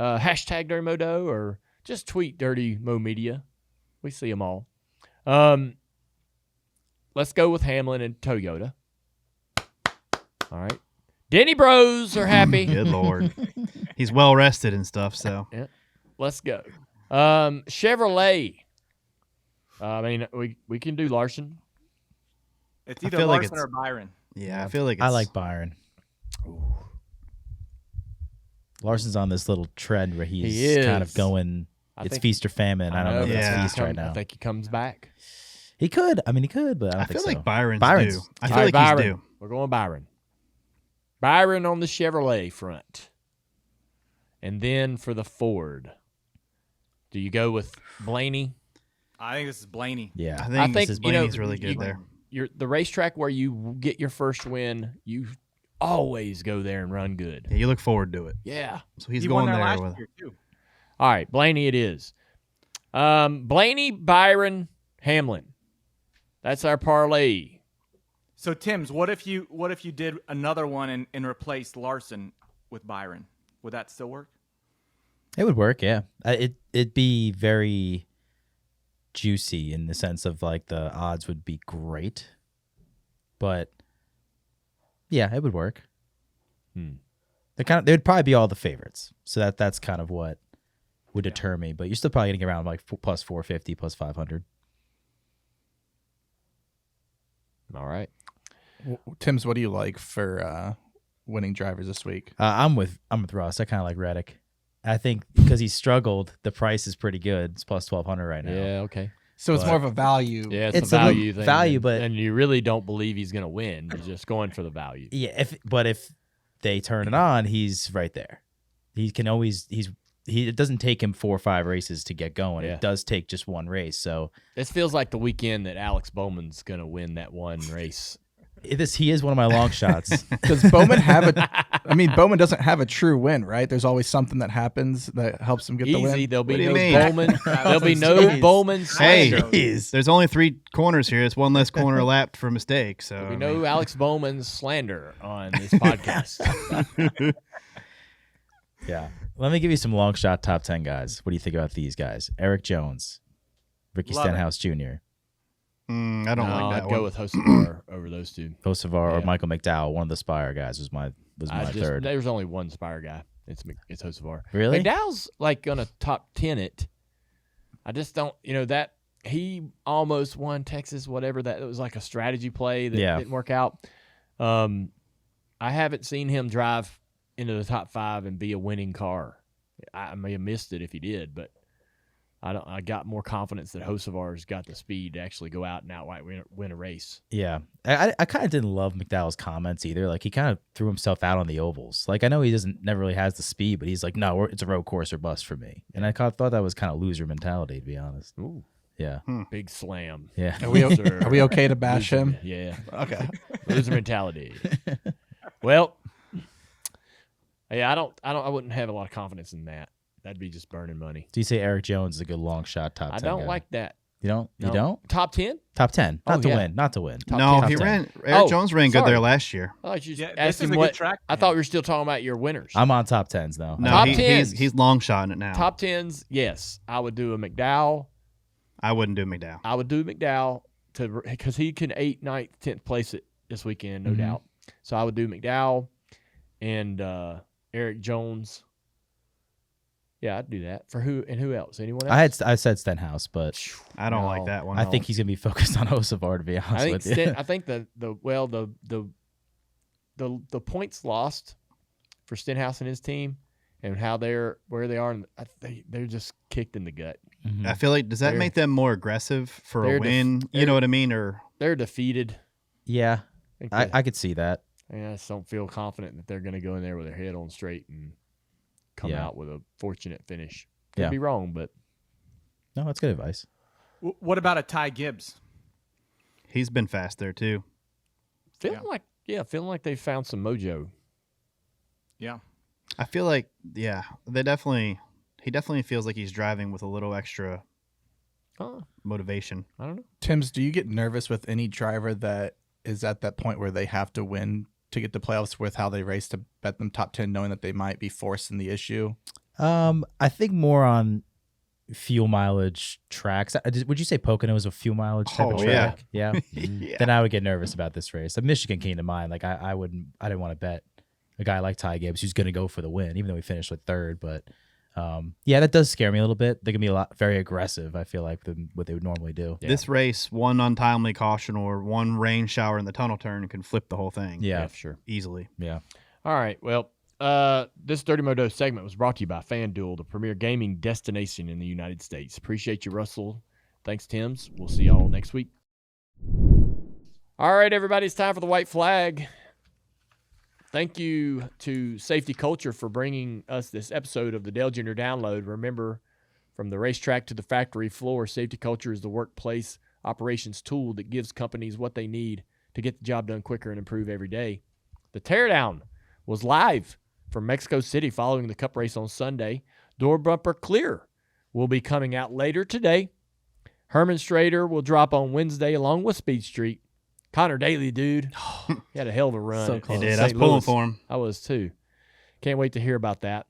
[SPEAKER 1] hashtag Dirty Mo Doe, or just tweet Dirty Mo Media. We see them all. Let's go with Hamlin and Toyota. All right. Denny Bros are happy.
[SPEAKER 2] Good Lord. He's well rested and stuff, so.
[SPEAKER 1] Yeah. Let's go. Chevrolet. I mean, we can do Larson.
[SPEAKER 6] It's
[SPEAKER 2] I
[SPEAKER 6] either
[SPEAKER 2] feel like
[SPEAKER 6] Larson or Byron.
[SPEAKER 2] Yeah, I feel like it's,
[SPEAKER 5] I like Byron. Larson's on this little trend where
[SPEAKER 1] He
[SPEAKER 5] he's
[SPEAKER 1] is.
[SPEAKER 5] kind of going.
[SPEAKER 1] I
[SPEAKER 5] It's
[SPEAKER 1] think-
[SPEAKER 5] feast or famine. I don't know if
[SPEAKER 2] Yeah.
[SPEAKER 5] it's feast right now.
[SPEAKER 1] I think he comes back.
[SPEAKER 5] He could. I mean, he could, but I don't
[SPEAKER 2] I
[SPEAKER 5] think
[SPEAKER 2] feel
[SPEAKER 5] so.
[SPEAKER 2] like Byron's
[SPEAKER 5] Byron's-
[SPEAKER 2] due. I
[SPEAKER 1] All
[SPEAKER 2] feel
[SPEAKER 1] right,
[SPEAKER 2] like
[SPEAKER 1] Byron.
[SPEAKER 2] he's due.
[SPEAKER 1] We're going Byron. Byron on the Chevrolet front. And then for the Ford, do you go with Blaney?
[SPEAKER 6] I think this is Blaney.
[SPEAKER 5] Yeah.
[SPEAKER 2] I
[SPEAKER 1] I
[SPEAKER 2] think,
[SPEAKER 1] think,
[SPEAKER 2] Mrs.
[SPEAKER 1] you know,
[SPEAKER 2] Blaney's really good there.
[SPEAKER 1] The racetrack where you get your first win, you always go there and run good.
[SPEAKER 2] Yeah, you look forward to it.
[SPEAKER 1] Yeah.
[SPEAKER 2] So he's
[SPEAKER 6] he
[SPEAKER 2] going
[SPEAKER 6] won there
[SPEAKER 2] there
[SPEAKER 6] last
[SPEAKER 2] with.
[SPEAKER 6] year too.
[SPEAKER 1] All right, Blaney it is. Blaney, Byron, Hamlin. That's our parlay.
[SPEAKER 6] So Tim's, what if you did another one and replaced Larson with Byron? Would that still work?
[SPEAKER 5] It would work, yeah. It'd be very juicy in the sense of like the odds would be great, but yeah, it would work. They'd probably be all the favorites, so that's kind of what would deter me. But you're still probably getting around like plus 450, plus 500.
[SPEAKER 1] All right.
[SPEAKER 3] Tim's, what do you like for winning drivers this week?
[SPEAKER 5] I'm with Russ. I kind of like Reddick. I think because he struggled, the price is pretty good. It's plus 1,200 right now.
[SPEAKER 1] Yeah, okay.
[SPEAKER 3] So it's more of a value.
[SPEAKER 1] Yeah,
[SPEAKER 5] It's
[SPEAKER 1] a
[SPEAKER 5] a
[SPEAKER 1] value thing.
[SPEAKER 5] value, but-
[SPEAKER 1] and you really don't believe he's going to win. You're just going for the value.
[SPEAKER 5] Yeah, if they turn it on, he's right there. He can always it doesn't take him 4 or 5 races to get going.
[SPEAKER 1] Yeah.
[SPEAKER 5] It does take just one race. So
[SPEAKER 1] This feels like the weekend that Alex Bowman's going to win that one race.
[SPEAKER 5] he is one of my long shots.
[SPEAKER 3] Does Bowman have Bowman doesn't have a true win, right? There's always something that happens that helps him get the
[SPEAKER 1] Easy.
[SPEAKER 3] win.
[SPEAKER 1] There'll
[SPEAKER 2] What
[SPEAKER 1] be
[SPEAKER 2] do you
[SPEAKER 1] no
[SPEAKER 2] mean?
[SPEAKER 1] Bowman. There'll be no Bowman
[SPEAKER 2] Hey,
[SPEAKER 1] slander.
[SPEAKER 2] there's only 3 corners here. It's one less corner lapped for mistake. So
[SPEAKER 1] There'll be no Alex Bowman slander on this podcast.
[SPEAKER 5] Yeah. Let me give you some long shot top 10 guys. What do you think about these guys? Eric Jones, Ricky
[SPEAKER 6] Love it.
[SPEAKER 5] Stenhouse Jr.,
[SPEAKER 2] I don't like that
[SPEAKER 1] I'd
[SPEAKER 2] one.
[SPEAKER 1] go with Hocevar over those two.
[SPEAKER 5] Hocevar, or
[SPEAKER 1] Yeah.
[SPEAKER 5] Michael McDowell, one of the Spire guys, was my third.
[SPEAKER 1] There's only one Spire guy. It's Hocevar.
[SPEAKER 5] Really?
[SPEAKER 1] McDowell's like gonna top 10 it. I just don't. That he almost won Texas. Whatever that, it was like a strategy play that
[SPEAKER 5] Yeah.
[SPEAKER 1] didn't work out. I haven't seen him drive into the top 5 and be a winning car. I may have missed it if he did, but I got more confidence that Hocevar's got the speed to actually go out and outright win a race.
[SPEAKER 5] Yeah. I kind of didn't love McDowell's comments either. Like, he kind of threw himself out on the ovals. Like, I know he never really has the speed, but he's like, no, it's a road course or bust for me. And I thought that was kind of loser mentality, to be honest.
[SPEAKER 1] Ooh,
[SPEAKER 5] Yeah.
[SPEAKER 1] big slam.
[SPEAKER 5] Yeah.
[SPEAKER 3] Are we,
[SPEAKER 1] Loser.
[SPEAKER 3] are we okay to bash him?
[SPEAKER 1] Yeah.
[SPEAKER 3] Okay.
[SPEAKER 1] Loser mentality. Well, yeah, I wouldn't have a lot of confidence in that. That'd be just burning money.
[SPEAKER 5] Do you say Eric Jones is a good long shot top 10
[SPEAKER 1] I don't
[SPEAKER 5] guy?
[SPEAKER 1] like that.
[SPEAKER 5] You don't?
[SPEAKER 1] No.
[SPEAKER 5] You don't?
[SPEAKER 1] Top 10?
[SPEAKER 5] Top 10.
[SPEAKER 1] Oh,
[SPEAKER 5] Not to
[SPEAKER 1] yeah.
[SPEAKER 5] win. Not to win.
[SPEAKER 1] Top
[SPEAKER 2] No,
[SPEAKER 1] 10.
[SPEAKER 2] he
[SPEAKER 5] Top 10.
[SPEAKER 2] ran. Eric
[SPEAKER 1] Oh,
[SPEAKER 2] Jones ran good
[SPEAKER 1] sorry.
[SPEAKER 2] there last year.
[SPEAKER 1] I thought you
[SPEAKER 6] Yeah,
[SPEAKER 1] just
[SPEAKER 6] this
[SPEAKER 1] asked
[SPEAKER 6] is
[SPEAKER 1] him
[SPEAKER 6] a
[SPEAKER 1] what.
[SPEAKER 6] good track.
[SPEAKER 1] I thought we were still talking about your winners.
[SPEAKER 5] I'm on top 10s now.
[SPEAKER 2] No,
[SPEAKER 1] Top
[SPEAKER 2] he's
[SPEAKER 1] 10s.
[SPEAKER 2] long shotting it now.
[SPEAKER 1] Top 10s, yes. I would do a McDowell.
[SPEAKER 2] I wouldn't do McDowell.
[SPEAKER 1] I would do McDowell because he can 8th, 9th, 10th place it this weekend, no
[SPEAKER 5] Mhm.
[SPEAKER 1] doubt. So I would do McDowell and Eric Jones. Yeah, I'd do that. For who and who else? Anyone else?
[SPEAKER 5] I said Stenhouse, but
[SPEAKER 2] I don't
[SPEAKER 1] No.
[SPEAKER 2] like that one.
[SPEAKER 5] I think he's gonna be focused on Hocevar, to be honest
[SPEAKER 1] I think
[SPEAKER 5] with you.
[SPEAKER 1] I think the points lost for Stenhouse and his team and how where they are, and they're just kicked in the gut.
[SPEAKER 5] Mhm.
[SPEAKER 2] I feel like, does that
[SPEAKER 1] They're-
[SPEAKER 2] make them more aggressive for
[SPEAKER 1] they're
[SPEAKER 2] a win? You know what I mean? Or
[SPEAKER 1] They're defeated.
[SPEAKER 5] Yeah, I could see that.
[SPEAKER 1] I just don't feel confident that they're going to go in there with their head on straight and come
[SPEAKER 5] Yeah.
[SPEAKER 1] out with a fortunate finish. Could
[SPEAKER 5] Yeah.
[SPEAKER 1] be wrong, but
[SPEAKER 5] No, that's good advice.
[SPEAKER 6] What about a Ty Gibbs?
[SPEAKER 2] he's been fast there too.
[SPEAKER 1] feeling like they found some mojo.
[SPEAKER 6] Yeah.
[SPEAKER 2] I feel like, yeah, he definitely feels like he's driving with a little extra
[SPEAKER 1] Oh,
[SPEAKER 2] motivation.
[SPEAKER 1] I don't know.
[SPEAKER 3] Tim's, do you get nervous with any driver that is at that point where they have to win to get to playoffs with how they race to bet them top 10, knowing that they might be forcing the issue?
[SPEAKER 5] I think more on fuel mileage tracks. Would you say Pocono is a fuel mileage type of
[SPEAKER 2] Oh,
[SPEAKER 5] track? Yeah.
[SPEAKER 2] Yeah.
[SPEAKER 5] Then I would get nervous about this race. Michigan came to mind. Like I didn't want to bet a guy like Ty Gibbs who's going to go for the win, even though he finished with third. But yeah, that does scare me a little bit. They're going to be very aggressive, I feel like, than what they would normally do.
[SPEAKER 2] This race, one untimely caution or one rain shower in the tunnel turn can flip the whole thing.
[SPEAKER 5] Yeah.
[SPEAKER 1] for sure.
[SPEAKER 2] Easily.
[SPEAKER 5] Yeah.
[SPEAKER 1] All right. Well, this Dirty Moto segment was brought to you by FanDuel, the premier gaming destination in the United States. Appreciate you, Russell. Thanks, Tim's. We'll see y'all next week. All right, everybody. It's time for the white flag. Thank you to Safety Culture for bringing us this episode of the Dale Jr. Download. Remember, from the racetrack to the factory floor, Safety Culture is the workplace operations tool that gives companies what they need to get the job done quicker and improve every day. The teardown was live from Mexico City following the Cup race on Sunday. Door bumper clear will be coming out later today. Herman Strader will drop on Wednesday along with Speed Street. Connor Daly, dude, he had a hell of a run.
[SPEAKER 5] So
[SPEAKER 1] at
[SPEAKER 5] close.
[SPEAKER 2] He did.
[SPEAKER 1] St.
[SPEAKER 2] I was pulling
[SPEAKER 1] Louis.
[SPEAKER 2] for him.
[SPEAKER 1] I was too. Can't wait to hear about that.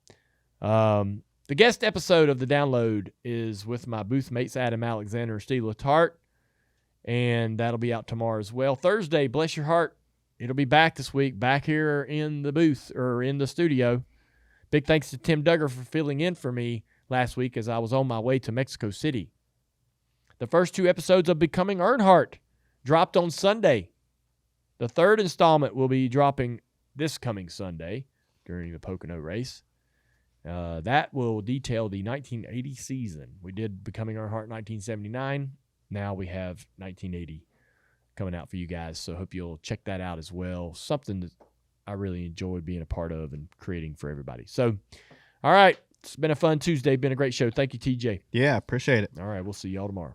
[SPEAKER 1] The guest episode of The Download is with my booth mates Adam Alexander and Steve Letarte, and that'll be out tomorrow as well. Thursday, bless your heart, it'll be back this week, back here in the booth or in the studio. Big thanks to Tim Duggar for filling in for me last week as I was on my way to Mexico City. The first 2 episodes of Becoming Earnhardt dropped on Sunday. The 3rd installment will be dropping this coming Sunday during the Pocono race. That will detail the 1980 season. We did Becoming Earnhardt 1979. Now we have 1980 coming out for you guys, so I hope you'll check that out as well. Something that I really enjoyed being a part of and creating for everybody. So, all right, it's been a fun Tuesday. Been a great show. Thank you, TJ.
[SPEAKER 2] Yeah, appreciate it.
[SPEAKER 1] All right, we'll see y'all tomorrow.